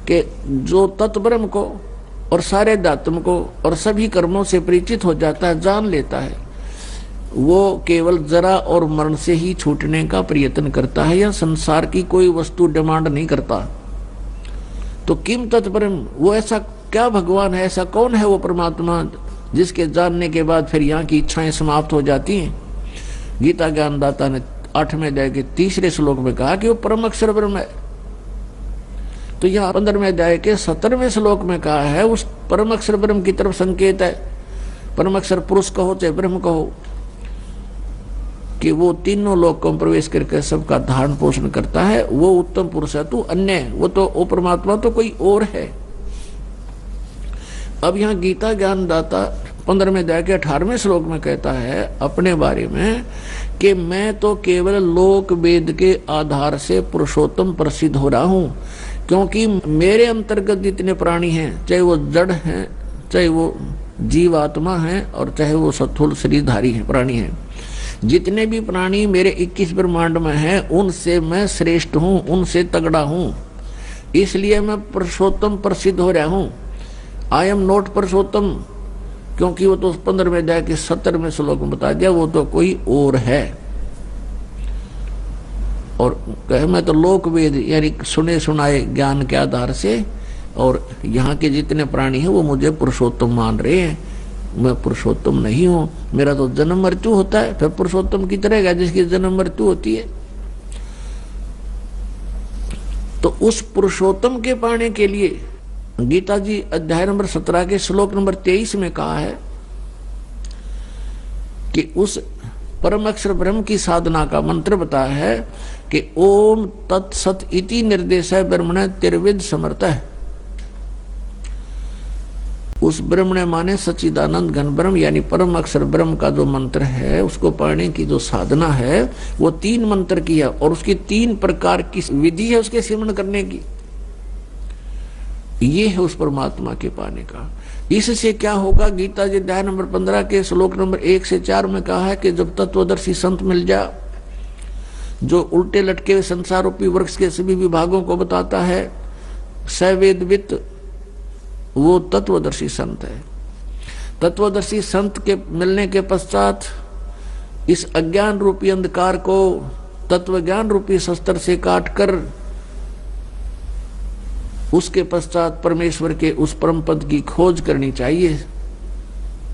कि जो तत्व ब्रह्म को और सारे दात्म को और सभी कर्मों से परिचित हो जाता है, जान लेता है, वो केवल जरा और मरण से ही छूटने का प्रयत्न करता है, या संसार की कोई वस्तु डिमांड नहीं करता। तो किम तत्परम, वो ऐसा क्या भगवान है, ऐसा कौन है वो परमात्मा जिसके जानने के बाद फिर यहाँ की इच्छाएं समाप्त हो जाती हैं। गीता ज्ञानदाता ने 8वें अध्याय के 3रे श्लोक में कहा कि वो परम अक्षर ब्रह्म है। तो यहाँ 15वें अध्याय के 17वें श्लोक में कहा है उस परम अक्षर ब्रह्म की तरफ संकेत है। परम अक्षर पुरुष कहो चाहे ब्रह्म कहो, कि वो तीनों लोकों में प्रवेश करके सबका धारण पोषण करता है, वो उत्तम पुरुष है। तू अन्य, वो तो वो परमात्मा तो कोई और है। अब यहाँ गीता ज्ञानदाता 15वें अध्याय के 18वें श्लोक में कहता है अपने बारे में कि मैं तो केवल लोक वेद के आधार से पुरुषोत्तम प्रसिद्ध हो रहा हूँ, क्योंकि मेरे अंतर्गत जितने प्राणी हैं, चाहे वो जड़ हैं, चाहे वो जीवात्मा हैं, और चाहे वो स्थूल शरीरधारी हैं प्राणी हैं, जितने भी प्राणी मेरे 21 ब्रह्मांड में हैं, उनसे मैं श्रेष्ठ हूँ, उनसे तगड़ा हूँ, इसलिए मैं पुरुषोत्तम प्रसिद्ध हो रहा हूँ। आई एम नॉट पुरुषोत्तम, क्योंकि वो तो 15वें अध्याय के 17वें श्लोक में बता दिया, वो तो कोई और है। और कहे मैं तो लोक वेद यानी सुने सुनाए ज्ञान के आधार से, और यहाँ के जितने प्राणी हैं वो मुझे पुरुषोत्तम मान रहे हैं। मैं पुरुषोत्तम नहीं हूँ, मेरा तो जन्म मृत्यु होता है, फिर पुरुषोत्तम की तरह है जिसकी जन्म मृत्यु होती है। तो उस पुरुषोत्तम के पाने के लिए गीता जी अध्याय नंबर 17 के श्लोक नंबर 23 में कहा है कि उस परम अक्षर ब्रह्म की साधना का मंत्र बताया है कि ओम तत्सत इति निर्देश ब्रह्मण त्रिविद समर्थ है। उस ब्रह्मण माने सच्चिदानंद घन ब्रह्म यानी परम अक्षर ब्रह्म का जो मंत्र है, उसको पढ़ने की जो साधना है वो 3 मंत्र की है, और उसकी 3 प्रकार की विधि है उसके सिमरण करने की। ये है उस परमात्मा के पाने का। इससे क्या होगा, गीता जी अध्याय नंबर 15 के श्लोक नंबर 1 से 4 में कहा है कि जब तत्वदर्शी संत मिल जा, जो उल्टे लटके हुए संसार रूपी वृक्ष के सभी विभागों को बताता है, सवेदवित, वो तत्वदर्शी संत है। तत्वदर्शी संत के मिलने के पश्चात इस अज्ञान रूपी अंधकार को तत्व ज्ञान रूपी शस्त्र से काटकर उसके पश्चात परमेश्वर के उस परम पद की खोज करनी चाहिए।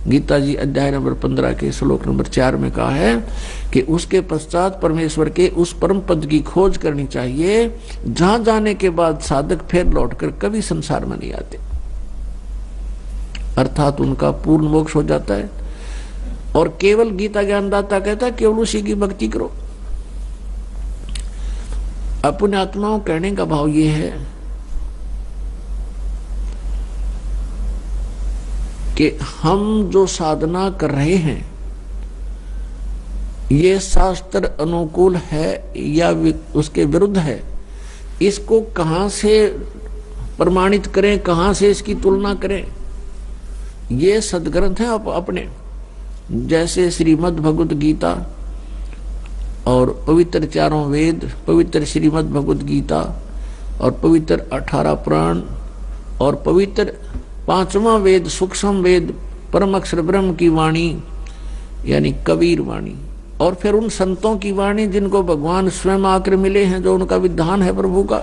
गीता जी अध्याय नंबर 15 के श्लोक नंबर 4 में कहा है कि उसके पश्चात परमेश्वर के उस परम पद की खोज करनी चाहिए, जहां जाने के बाद साधक फिर लौटकर कभी संसार में नहीं आते, अर्थात उनका पूर्ण मोक्ष हो जाता है। और केवल गीता ज्ञानदाता कहता है केवल उसी की भक्ति करो। अपने आत्माओं कहने का भाव ये है कि हम जो साधना कर रहे हैं ये शास्त्र अनुकूल है या उसके विरुद्ध है, इसको कहां से प्रमाणित करें, कहां से इसकी तुलना करें। ये सदग्रंथ है अपने, जैसे श्रीमद् भगवद गीता और पवित्र चारों वेद, पवित्र श्रीमद् भगवद गीता और पवित्र 18 पुराण और पवित्र 5वां वेद सूक्ष्म वेद परम अक्षर ब्रह्म की वाणी यानी कबीर वाणी, और फिर उन संतों की वाणी जिनको भगवान स्वयं आकर मिले हैं, जो उनका विधान है प्रभु का,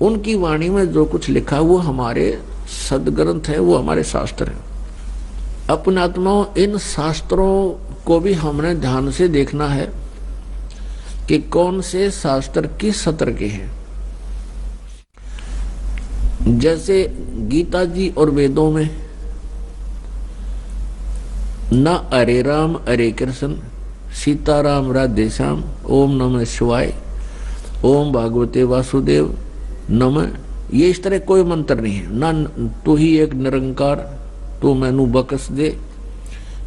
उनकी वाणी में जो कुछ लिखा वो हमारे सदग्रंथ है, वो हमारे शास्त्र है। अपने आत्माओं इन शास्त्रों को भी हमने ध्यान से देखना है कि कौन से शास्त्र किस सत्र के हैं। जैसे गीता जी और वेदों में न हरे राम हरे कृष्ण सीताराम राधे श्याम ओम नमः शिवाय ओम भागवते वासुदेव नमः, ये इस तरह कोई मंत्र नहीं है। ना तू ही एक निरंकार, तू मैनू बकस दे,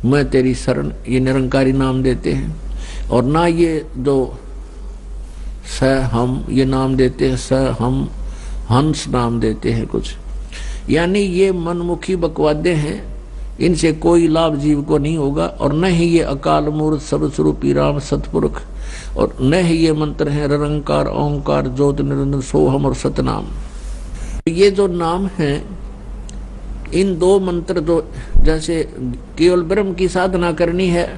मैं तेरी शरण, ये निरंकारी नाम देते हैं। और ना ये जो स हम ये नाम देते हैं, स हम हंस नाम देते हैं कुछ, यानी ये मनमुखी बकवादे हैं, इनसे कोई लाभ जीव को नहीं होगा। और न ही ये अकाल मूर्त सर्वस्वरूपी राम सतपुरुष, और न ही ये मंत्र हैं निरंकार ओंकार ज्योत निरंजन सोहम और सतनाम। ये जो नाम है, इन दो मंत्र जो जैसे केवल ब्रह्म की साधना करनी है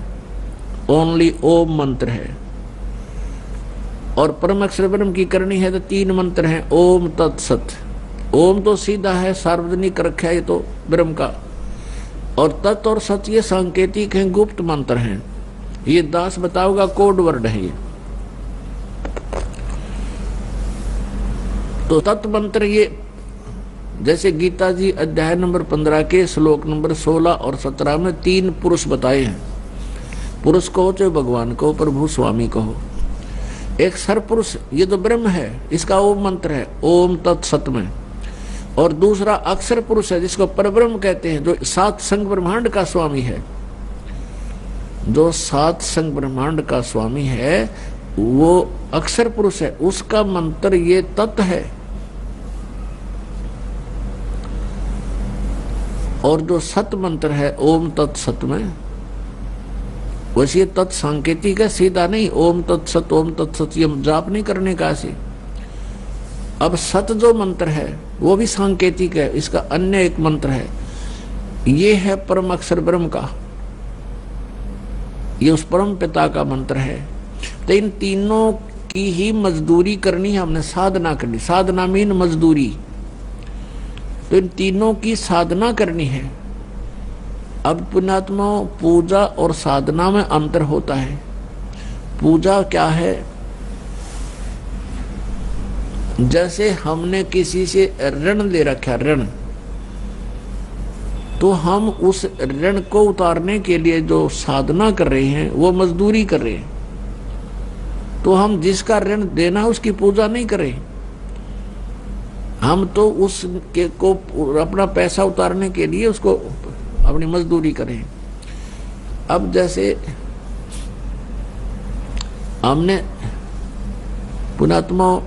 ओनली ओम मंत्र है, और परम अक्षर ब्रह्म की करनी है तो 3 मंत्र हैं ओम तत्सत। ओम तो सीधा है, सार्वजनिक रखा है ये तो ब्रह्म का, और तत् और सत ये सांकेतिक हैं, गुप्त मंत्र हैं। ये दास बताओगा कोड वर्ड है ये। तो तत् मंत्र ये जैसे गीता जी अध्याय नंबर 15 के श्लोक नंबर 16 और 17 में 3 पुरुष बताए हैं। पुरुष कहो चाहे भगवान कहो, प्रभु स्वामी कहो। एक सरपुरुष ये तो ब्रह्म है, इसका ओम मंत्र है ओम तत्सत में, और दूसरा अक्षर पुरुष है जिसको परब्रह्म कहते हैं, जो 7 संग ब्रह्मांड का स्वामी है। जो 7 संग ब्रह्मांड का स्वामी है वो अक्षर पुरुष है, उसका मंत्र ये तत् है। और जो सत मंत्र है ओम तत्सत में, वैसे तत् सांकेतिक है, सीधा नहीं ओम तत्सत ओम तत्सत ये जाप नहीं करने का ऐसे। अब सत जो मंत्र है वो भी सांकेतिक है, इसका अन्य एक मंत्र है, ये है परम अक्षर ब्रह्म का, ये उस परम पिता का मंत्र है। तो इन तीनों की ही मजदूरी करनी है हमने, साधना करनी, साधना मीन मजदूरी। तो इन तीनों की साधना करनी है। अब पुण्यात्मा पूजा और साधना में अंतर होता है। पूजा क्या है? जैसे हमने किसी से ऋण ले रखा, ऋण, तो हम उस ऋण को उतारने के लिए जो साधना कर रहे हैं वो मजदूरी कर रहे हैं। तो हम जिसका ऋण देना है उसकी पूजा नहीं करें, हम तो उसके को अपना पैसा उतारने के लिए उसको अपनी मजदूरी करें। अब जैसे हमने पुणात्मा,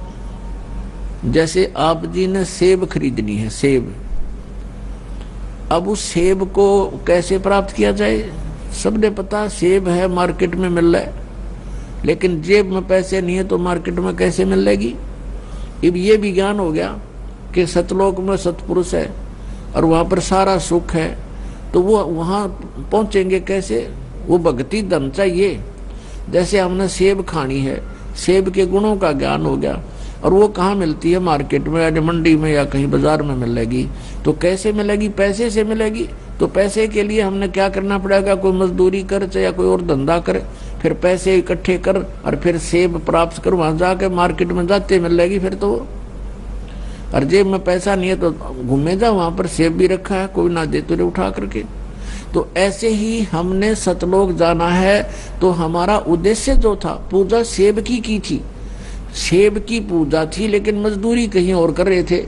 जैसे आप जी ने सेब खरीदनी है, सेब, अब उस सेब को कैसे प्राप्त किया जाए? सबने पता, सेब है मार्केट में मिल रहा है, लेकिन जेब में पैसे नहीं है तो मार्केट में कैसे मिलेगी? अब ये भी ज्ञान हो गया कि सतलोक में सतपुरुष है और वहां पर सारा सुख है, तो वो वहां पहुंचेंगे कैसे? वो भक्ति धन चाहिए। जैसे हमने सेब खानी है, सेब के गुणों का ज्ञान हो गया, और वो कहाँ मिलती है? मार्केट में या मंडी में या कहीं बाजार में मिलेगी। तो कैसे मिलेगी? पैसे से मिलेगी। तो पैसे के लिए हमने क्या करना पड़ेगा? कोई मजदूरी कर या कोई और धंधा कर, फिर पैसे इकट्ठे कर और फिर सेब प्राप्त कर, वहां जाके मार्केट में जाते मिलेगी फिर तो। और जेब में पैसा नहीं है तो घूमे जा, वहां पर सेब भी रखा है, कोई ना दे तो उठा करके। तो ऐसे ही हमने सतलोक जाना है, तो हमारा उद्देश्य जो था, पूजा सेब की थी, सेब की पूजा थी, लेकिन मजदूरी कहीं और कर रहे थे।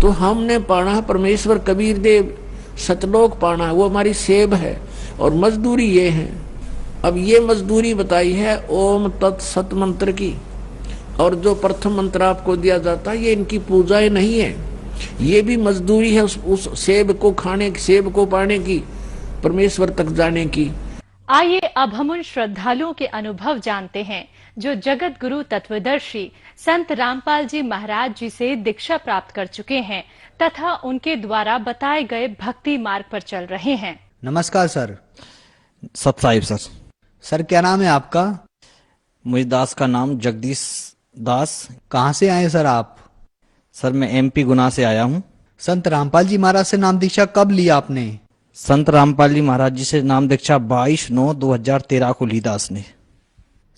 तो हमने पाना परमेश्वर कबीर देव, सतलोक पाना, वो हमारी सेब है और मजदूरी ये है। अब ये मजदूरी बताई है ओम तत्सत मंत्र की, और जो प्रथम मंत्र आपको दिया जाता है ये इनकी पूजाएं नहीं है, ये भी मजदूरी है उस सेब को खाने, सेब को पाने की, परमेश्वर तक जाने की। आइए अब हम उन श्रद्धालुओं के अनुभव जानते हैं जो जगत गुरु तत्वदर्शी संत रामपाल जी महाराज जी से दीक्षा प्राप्त कर चुके हैं तथा उनके द्वारा बताए गए भक्ति मार्ग पर चल रहे हैं। नमस्कार सर। सत साहिब सर। सर क्या नाम है आपका? मुझे दास का नाम जगदीश दास। कहाँ से आए सर आप? सर मैं एमपी गुना से आया हूँ। संत रामपाल जी महाराज से नाम दीक्षा कब लिया आपने? संत रामपाल जी महाराज जी से नाम दीक्षा 22/9/2013 को ली दास ने।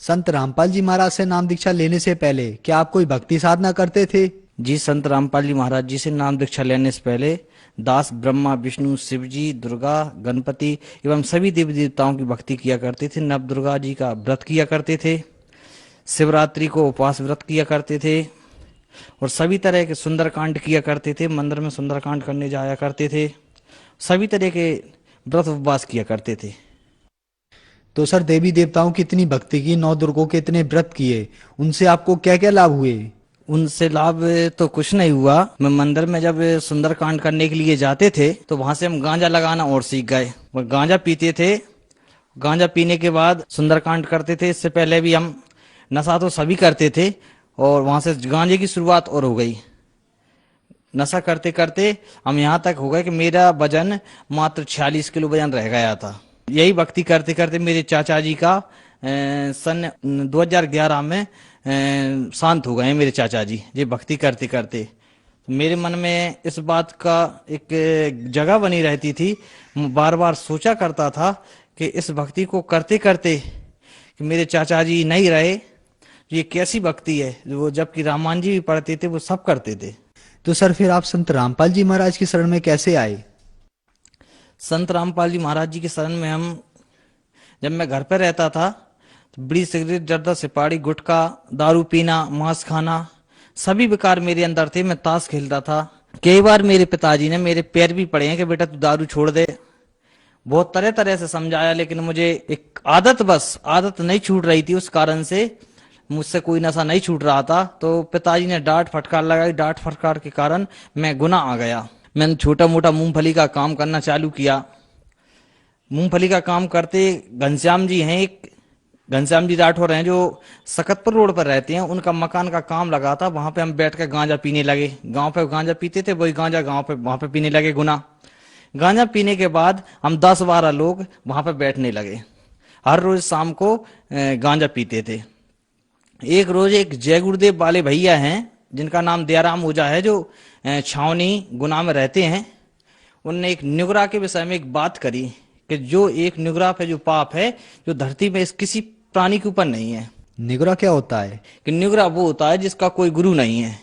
संत रामपाल जी महाराज से नाम दीक्षा लेने से पहले क्या आप कोई भक्ति साधना करते थे? जी, संत रामपाल जी महाराज जी से नाम दीक्षा लेने से पहले दास ब्रह्मा विष्णु शिव जी दुर्गा गणपति एवं सभी देवी देवताओं की भक्ति किया करते थे। नव दुर्गा जी का व्रत किया करते थे, शिवरात्रि को उपवास व्रत किया करते थे और सभी तरह के सुंदरकांड किया करते थे। मंदिर में सुंदरकांड करने जाया करते थे, सभी तरह के व्रत उपवास किया करते थे। तो सर देवी देवताओं की इतनी भक्ति की, 9 दुर्गों के इतने व्रत किए, उनसे आपको क्या क्या लाभ हुए? उनसे लाभ तो कुछ नहीं हुआ। मैं मंदिर में जब सुंदरकांड करने के लिए जाते थे तो वहां से हम गांजा लगाना और सीख गए। वो गांजा पीते थे, गांजा पीने के बाद सुंदरकांड करते थे। इससे पहले भी हम नशा तो सभी करते थे और वहां से गांजे की शुरुआत और हो गई। नशा करते करते हम यहाँ तक हो गए कि मेरा वजन मात्र 46 किलो वजन रह गया था। यही भक्ति करते करते मेरे चाचा जी का सन 2011 में शांत हो गए मेरे चाचा जी। ये भक्ति करते करते मेरे मन में इस बात का एक जगह बनी रहती थी, बार बार सोचा करता था कि इस भक्ति को करते करते कि मेरे चाचा जी नहीं रहे, ये कैसी भक्ति है। वो जबकि रामायण जी भी पढ़ते थे, वो सब करते थे। तो सर फिर आप संत रामपाल जी महाराज की शरण में कैसे आए? संत रामपाल जी महाराज जी के शरण में हम, जब मैं घर पर रहता था तो बीड़ी सिगरेट जर्दा सिपाड़ी गुटखा दारू पीना मांस खाना सभी विकार मेरे अंदर थे। मैं ताश खेलता था। कई बार मेरे पिताजी ने मेरे पैर भी पड़े हैं कि बेटा तू दारू छोड़ दे। बहुत तरह तरह से समझाया, लेकिन मुझे एक आदत नहीं छूट रही थी। उस कारण से मुझसे कोई नशा नहीं छूट रहा था। तो पिताजी ने डांट फटकार लगाई। डांट फटकार के कारण मैं गुनाह आ गया। मैंने छोटा मोटा मूंगफली का काम करना चालू किया। मूंगफली का काम करते घनश्याम जी हैं, एक घनश्याम जी राठौर हैं जो सकतपुर रोड पर रहते हैं, उनका मकान का काम लगा था। वहां पे हम बैठ कर गांजा पीने लगे। गांव पे गांजा पीते थे, वही गांजा गांव पे वहां पे पीने लगे। गुना गांजा पीने के बाद हम 10-12 लोग वहां पे बैठने लगे। हर रोज शाम को गांजा पीते थे। एक रोज एक जय गुरुदेव वाले भैया हैं जिनका नाम दयाराम ओझा है, जो छावनी गुना में रहते हैं। उनने एक नुगरा के विषय में एक बात करी कि जो एक नुगरा पे जो पाप है जो धरती में इस किसी प्राणी के ऊपर नहीं है। निगरा क्या होता है? कि नुगरा वो होता है जिसका कोई गुरु नहीं है।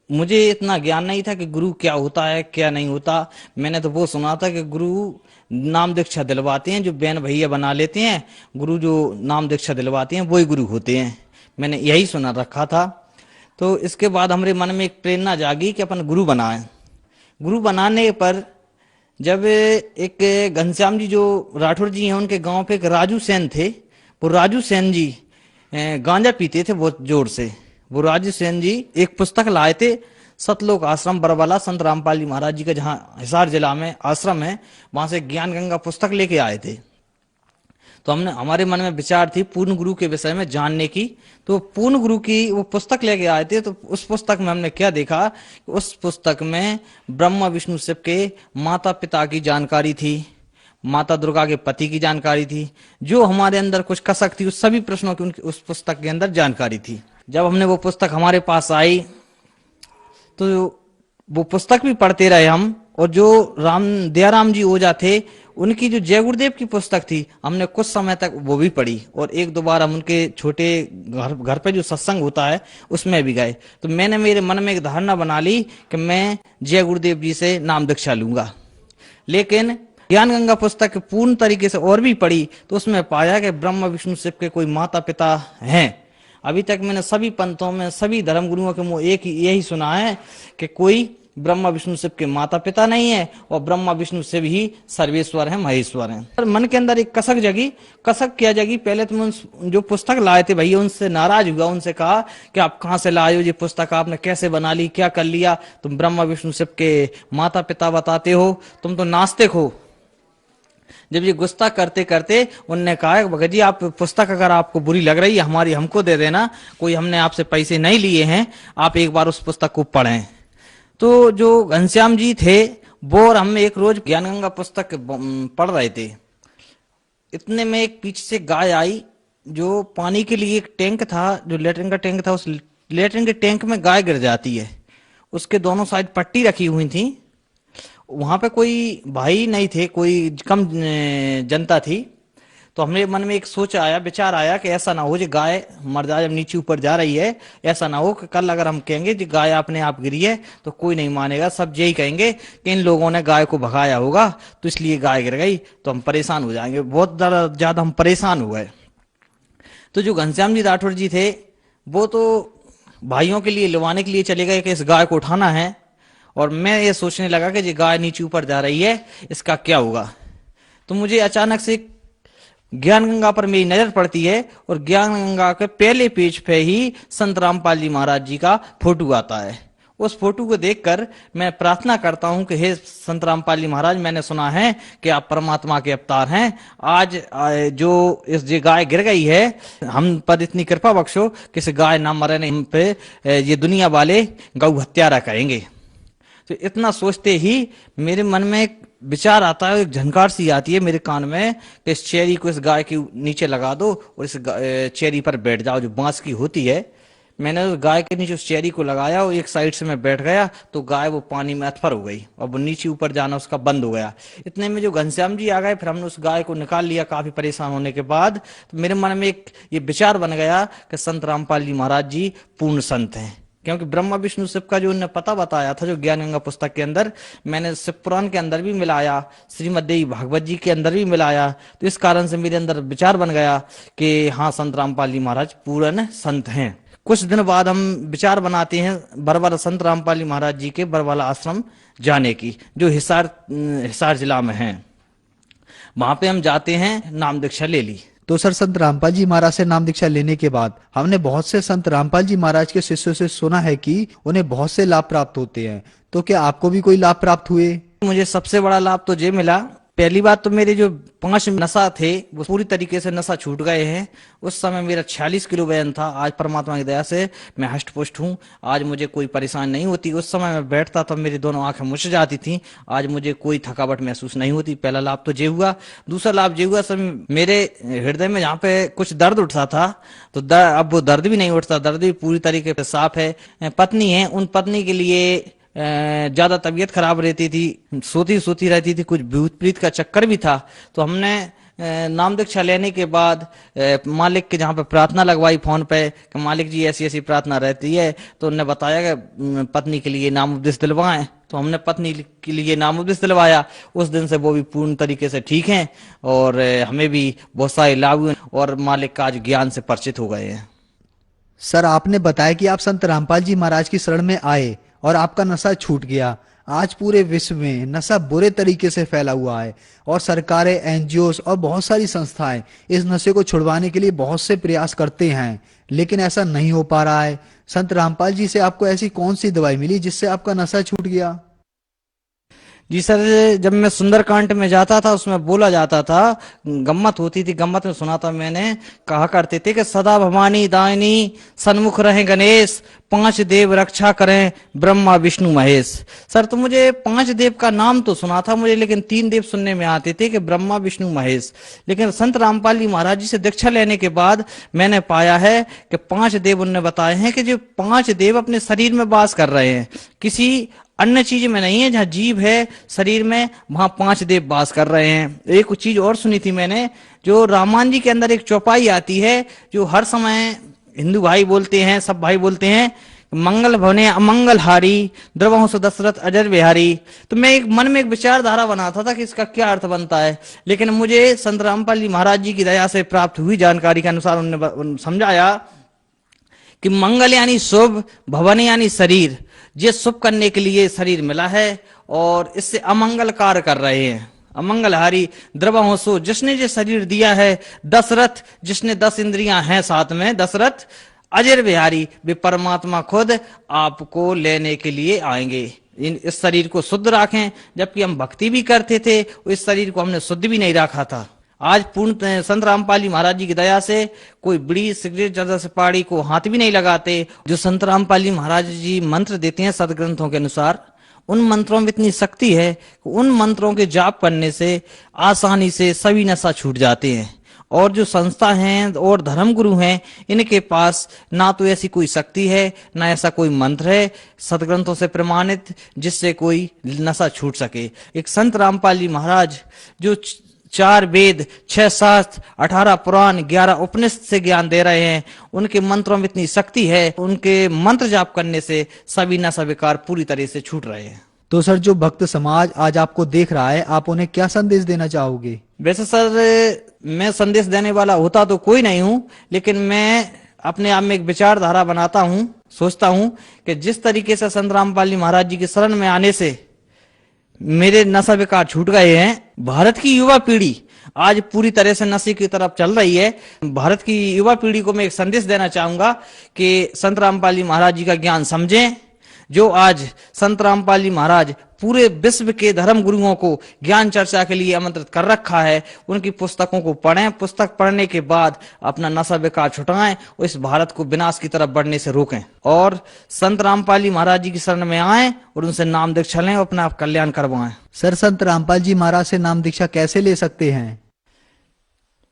मुझे इतना ज्ञान नहीं था कि गुरु क्या होता है क्या नहीं होता। मैंने तो वो सुना था कि गुरु नाम दीक्षा दिलवाते हैं, जो बहन भैया बना लेते हैं। गुरु जो नाम दीक्षा दिलवाते हैं वही गुरु होते हैं। मैंने यही सुना रखा था। तो इसके बाद हमारे मन में एक प्रेरणा जागी कि अपन गुरु बनाएं। गुरु बनाने पर जब एक घनश्याम जी जो राठौर जी हैं, उनके गांव पे एक राजू सेन थे। वो राजू सेन जी गांजा पीते थे बहुत जोर से। वो राजू सेन जी एक पुस्तक लाए थे, सतलोक आश्रम बरवाला संत रामपाल जी महाराज जी का जहाँ हिसार जिला में आश्रम है, वहां से ज्ञान गंगा पुस्तक लेके आए थे। तो हमारे मन में विचार थी पूर्ण गुरु के विषय में जानने की। तो पूर्ण गुरु की वो पुस्तक लेके आए थे। तो उस पुस्तक में हमने क्या देखा, उस पुस्तक में ब्रह्मा विष्णु शिव के माता पिता की जानकारी थी, माता दुर्गा के पति की जानकारी थी। जो हमारे अंदर कुछ कसक थी उस सभी प्रश्नों की उस पुस्तक के अंदर जानकारी थी। जब हमने वो पुस्तक हमारे पास आई तो वो पुस्तक भी पढ़ते रहे हम। और जो दयाराम जी ओझा थे, उनकी जो जय गुरुदेव की पुस्तक थी, हमने कुछ समय तक वो भी पढ़ी। और एक दो बार हम उनके छोटे घर पे जो सत्संग होता है उसमें भी गए। तो मैंने मेरे मन में एक धारणा बना ली कि मैं जय गुरुदेव जी से नाम दीक्षा लूंगा। लेकिन ज्ञान गंगा पुस्तक पूर्ण तरीके से और भी पढ़ी तो उसमें पाया कि ब्रह्मा विष्णु शिव के कोई माता पिता हैं। अभी तक मैंने सभी पंथों में सभी धर्म गुरुओं के मुंह एक ही यही सुना है कि कोई ब्रह्मा विष्णु शिव के माता पिता नहीं है और ब्रह्मा विष्णु शिव ही सर्वेश्वर हैं, महेश्वर हैं। और मन के अंदर एक कसक जगी। कसक क्या जगी? पहले तो मैं जो पुस्तक लाए थे भैया उनसे नाराज हुआ, उनसे कहा कि आप कहाँ से लाए हो ये पुस्तक, आपने कैसे बना ली, क्या कर लिया, तुम ब्रह्मा विष्णु शिव के माता पिता बताते हो, तुम तो नास्तिक हो। जब ये गुस्सा करते करते उनने कहा भगत जी आप पुस्तक अगर आपको बुरी लग रही है हमारी हमको दे देना, कोई हमने आपसे पैसे नहीं लिए हैं, आप एक बार उस पुस्तक को पढ़ें। तो जो घनश्याम जी थे वो और हम एक रोज ज्ञान गंगा पुस्तक पढ़ रहे थे, इतने में एक पीछे से गाय आई। जो पानी के लिए एक टैंक था, जो लेटरिन का टैंक था, उस लेटरिन के टैंक में गाय गिर जाती है। उसके दोनों साइड पट्टी रखी हुई थी। वहां पे कोई भाई नहीं थे, कोई कम जनता थी। तो हमने मन में एक सोच आया, विचार आया कि ऐसा ना हो जो गाय मर जाए जब नीचे ऊपर जा रही है, ऐसा ना हो कि कल अगर हम कहेंगे कि गाय अपने आप गिरी है तो कोई नहीं मानेगा, सब यही कहेंगे कि इन लोगों ने गाय को भगाया होगा तो इसलिए गाय गिर गई, तो हम परेशान हो जाएंगे। बहुत ज्यादा हम परेशान हो गए। तो जो घनश्याम जी राठौर जी थे वो तो भाइयों के लिए लुभाने के लिए चले गए कि इस गाय को उठाना है, और मैं ये सोचने लगा कि ये गाय नीचे ऊपर जा रही है, इसका क्या होगा। तो मुझे अचानक से ज्ञान गंगा पर मेरी नजर पड़ती है और ज्ञान गंगा के पहले पेज पे ही संत रामपाल जी महाराज जी का फोटो आता है। उस फोटो को देखकर मैं प्रार्थना करता हूं कि हे संत रामपाल जी महाराज, मैंने सुना है कि आप परमात्मा के अवतार हैं। आज जो इस ये गाय गिर गई है, हम पर इतनी कृपा बख्शो कि इस गाय ना मरने हम पे ये दुनिया वाले गौ हत्यारा कहेंगे। तो इतना सोचते ही मेरे मन में एक विचार आता है, एक झनकार सी आती है मेरे कान में कि इस चेरी को इस गाय के नीचे लगा दो और इस चेरी पर बैठ जाओ जो बांस की होती है। मैंने उस गाय के नीचे उस चेरी को लगाया और एक साइड से मैं बैठ गया तो गाय वो पानी में अथफर हो गई और वो नीचे ऊपर जाना उसका बंद हो गया। इतने में जो घनश्याम जी आ गए, फिर हमने उस गाय को निकाल लिया काफी परेशान होने के बाद। तो मेरे मन में एक ये विचार बन गया कि संत रामपाल जी महाराज जी पूर्ण संत हैं, क्योंकि ब्रह्मा विष्णु शिव का जो उन्होंने पता बताया था जो ज्ञान गंगा पुस्तक के अंदर, मैंने शिव पुराण के अंदर भी मिलाया, श्रीमद् देवी भागवत जी के अंदर भी मिलाया। तो इस कारण से मेरे अंदर विचार बन गया कि हाँ संत रामपाल जी महाराज पूर्ण संत हैं। कुछ दिन बाद हम विचार बनाते हैं बरवाला संत रामपाल जी महाराज जी के बरवाला आश्रम जाने की, जो हिसार जिला में है। वहां पे हम जाते हैं, नाम दीक्षा ले ली। तो सर संत रामपाल जी महाराज से नाम दीक्षा लेने के बाद हमने बहुत से संत रामपाल जी महाराज के शिष्यों से सुना है कि उन्हें बहुत से लाभ प्राप्त होते हैं, तो क्या आपको भी कोई लाभ प्राप्त हुए? मुझे सबसे बड़ा लाभ तो ये मिला, पहली बात तो मेरे जो 5 नशा थे वो पूरी तरीके से नशा छूट गए हैं। उस समय मेरा 46 किलो वजन था, आज परमात्मा की दया से मैं हष्ट पुष्ट हूँ, आज मुझे कोई परेशानी नहीं होती। उस समय मैं बैठता तब मेरी दोनों आंखें मुछ जाती थी, आज मुझे कोई थकावट महसूस नहीं होती। पहला लाभ तो ये हुआ। दूसरा लाभ ये हुआ, सब मेरे हृदय में जहाँ पे कुछ दर्द उठता था तो अब वो दर्द भी नहीं उठता, दर्द भी पूरी तरीके से साफ है। पत्नी है, उन पत्नी के लिए ज्यादा तबीयत खराब रहती थी, सोती रहती थी, कुछ भूत प्रीत का चक्कर भी था। तो हमने नाम दीक्षा लेने के बाद मालिक के जहाँ पे प्रार्थना लगवाई फोन पे कि मालिक जी ऐसी ऐसी प्रार्थना रहती है, तो उन्होंने बताया कि पत्नी के लिए नाम उपदेश दिलवाएं। तो हमने पत्नी के लिए नाम उपदेश दिलवाया। उस दिन से वो भी पूर्ण तरीके से ठीक हैं और हमें भी बहुत सारे लाभ हुए और मालिक का आज ज्ञान से परिचित हो गए हैं। सर आपने बताया कि आप संत रामपाल जी महाराज की शरण में आए और आपका नशा छूट गया। आज पूरे विश्व में नशा बुरे तरीके से फैला हुआ है और सरकारें, एनजीओ और बहुत सारी संस्थाएं इस नशे को छुड़वाने के लिए बहुत से प्रयास करते हैं, लेकिन ऐसा नहीं हो पा रहा है। संत रामपाल जी से आपको ऐसी कौन सी दवाई मिली जिससे आपका नशा छूट गया? जी सर, जब मैं सुंदरकांड में जाता था उसमें बोला जाता था, गम्मत होती थी, गम्मत में सुना था मैंने, कहा करते थे कि सदा भवानी दायनी सन्मुख रहे गणेश, 5 देव रक्षा करें ब्रह्मा विष्णु महेश। सर तो मुझे 5 देव का नाम तो सुना था मुझे, लेकिन 3 देव सुनने में आते थे कि ब्रह्मा विष्णु महेश। लेकिन संत रामपाल जी महाराज जी से दीक्षा लेने के बाद मैंने पाया है कि 5 देव उन्होंने बताए हैं कि जो 5 देव अपने शरीर में वास कर रहे हैं, किसी अन्य चीज में नहीं है। जहाँ जीव है शरीर में, वहां 5 देव वास कर रहे हैं। एक चीज और सुनी थी मैंने, जो रामायण जी के अंदर एक चौपाई आती है जो हर समय हिंदू भाई बोलते हैं, सब भाई बोलते हैं मंगल भवने अमंगल हारी, द्रवहंस दशरथ अजर बिहारी। तो मैं एक मन में एक विचारधारा बनाता था कि इसका क्या अर्थ बनता है, लेकिन मुझे संत रामपाल जी महाराज जी की दया से प्राप्त हुई जानकारी के अनुसार उन्होंने समझाया कि मंगल यानी शुभ, भवन यानी शरीर, ये शुभ करने के लिए शरीर मिला है और इससे अमंगल कार्य कर रहे हैं। अमंगलहारी द्रवहंसो, जिसने ये शरीर दिया है, दशरथ जिसने 10 इंद्रियां हैं साथ में, दशरथ अजर बिहारी, वे परमात्मा खुद आपको लेने के लिए आएंगे। इस शरीर को शुद्ध रखें, जबकि हम भक्ति भी करते थे, इस शरीर को हमने शुद्ध भी नहीं रखा था। आज पूर्ण संत रामपाल जी महाराज जी की दया से कोई बीड़ी सिगरेट जर्दा सुपारी को हाथ भी नहीं लगाते। जो संत रामपाल जी महाराज जी मंत्र देते हैं सदग्रंथों के अनुसार, उन मंत्रों में इतनी शक्ति है कि उन मंत्रों के जाप करने से आसानी से सभी नशा छूट जाते हैं। और जो संस्था हैं और धर्म गुरु हैं, इनके पास ना तो ऐसी कोई शक्ति है, ना ऐसा कोई मंत्र है सदग्रंथों से प्रमाणित जिससे कोई नशा छूट सके। एक संत रामपाल जी महाराज जो 4 वेद, 6 शास्त्र, 18 पुराण, 11 उपनिषद से ज्ञान दे रहे हैं, उनके मंत्रों में इतनी शक्ति है, उनके मंत्र जाप करने से सभी नशा विकार पूरी तरह से छूट रहे हैं। तो सर, जो भक्त समाज आज आपको देख रहा है, आप उन्हें क्या संदेश देना चाहोगे? वैसे सर, मैं संदेश देने वाला होता तो कोई नहीं हूं, लेकिन मैं अपने आप में एक विचारधारा बनाता हूं, सोचता हूं कि जिस तरीके से संत रामपाल जी महाराज जी की शरण में आने से मेरे नशा विकार छूट गए हैं, भारत की युवा पीढ़ी आज पूरी तरह से नशे की तरफ चल रही है। भारत की युवा पीढ़ी को मैं एक संदेश देना चाहूंगा कि संत रामपाल जी महाराज जी का ज्ञान समझें। जो आज संत रामपाल जी महाराज पूरे विश्व के धर्म गुरुओं को ज्ञान चर्चा के लिए आमंत्रित कर रखा है, उनकी पुस्तकों को पढ़ें। पुस्तक पढ़ने के बाद अपना नशा विकार छुटाएं और इस भारत को विनाश की तरफ बढ़ने से रोकें, और संत रामपाल जी महाराज जी की शरण में आएं और उनसे नाम दीक्षा लें और अपना आप कल्याण करवाएं। सर, संत रामपाल जी महाराज से नाम दीक्षा कैसे ले सकते हैं?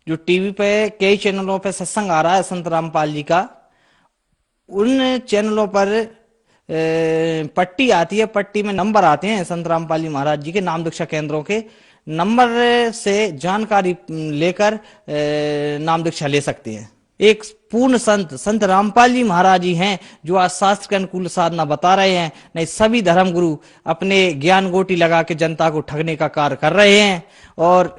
जो टीवी पे कई चैनलों पे सत्संग आ रहा है संत रामपाल जी का, उन चैनलों पर पट्टी आती है, पट्टी में नंबर आते हैं संत रामपाल जी महाराज जी के नाम दीक्षा केंद्रों के, नंबर से जानकारी लेकर नाम दीक्षा ले सकते हैं। एक पूर्ण संत रामपाल जी महाराज जी हैं जो आज शास्त्र के अनुकूल साधना बता रहे हैं। नहीं, सभी धर्म गुरु अपने ज्ञान गोटी लगा के जनता को ठगने का कार्य कर रहे हैं। और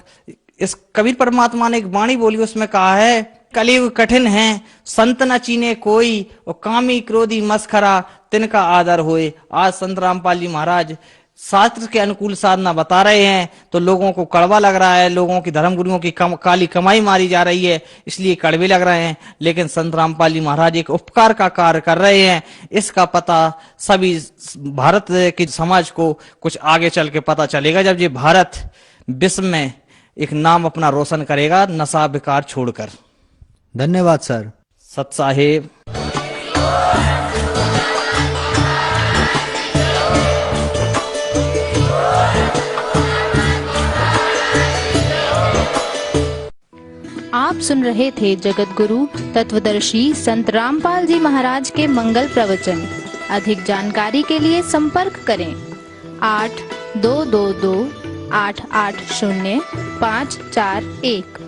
इस कबीर परमात्मा ने एक वाणी बोली, उसमें कहा है, कलयुग कठिन है, संत न चीने कोई, और कामी क्रोधी मस्खरा तिनका आदर होए। आज संत रामपाल जी महाराज शास्त्र के अनुकूल साधना बता रहे हैं तो लोगों को कड़वा लग रहा है, लोगों की धर्म गुरुओं की काली कमाई मारी जा रही है, इसलिए कड़वे लग रहे हैं। लेकिन संत रामपाल जी महाराज एक उपकार का कार्य कर रहे हैं, इसका पता सभी भारत के समाज को कुछ आगे चल के पता चलेगा, जब ये भारत विश्व में एक नाम अपना रोशन करेगा नशा विकार छोड़कर। धन्यवाद सर। सत साहेब। आप सुन रहे थे जगत गुरु तत्वदर्शी संत रामपाल जी महाराज के मंगल प्रवचन। अधिक जानकारी के लिए संपर्क करें 8222 880 541।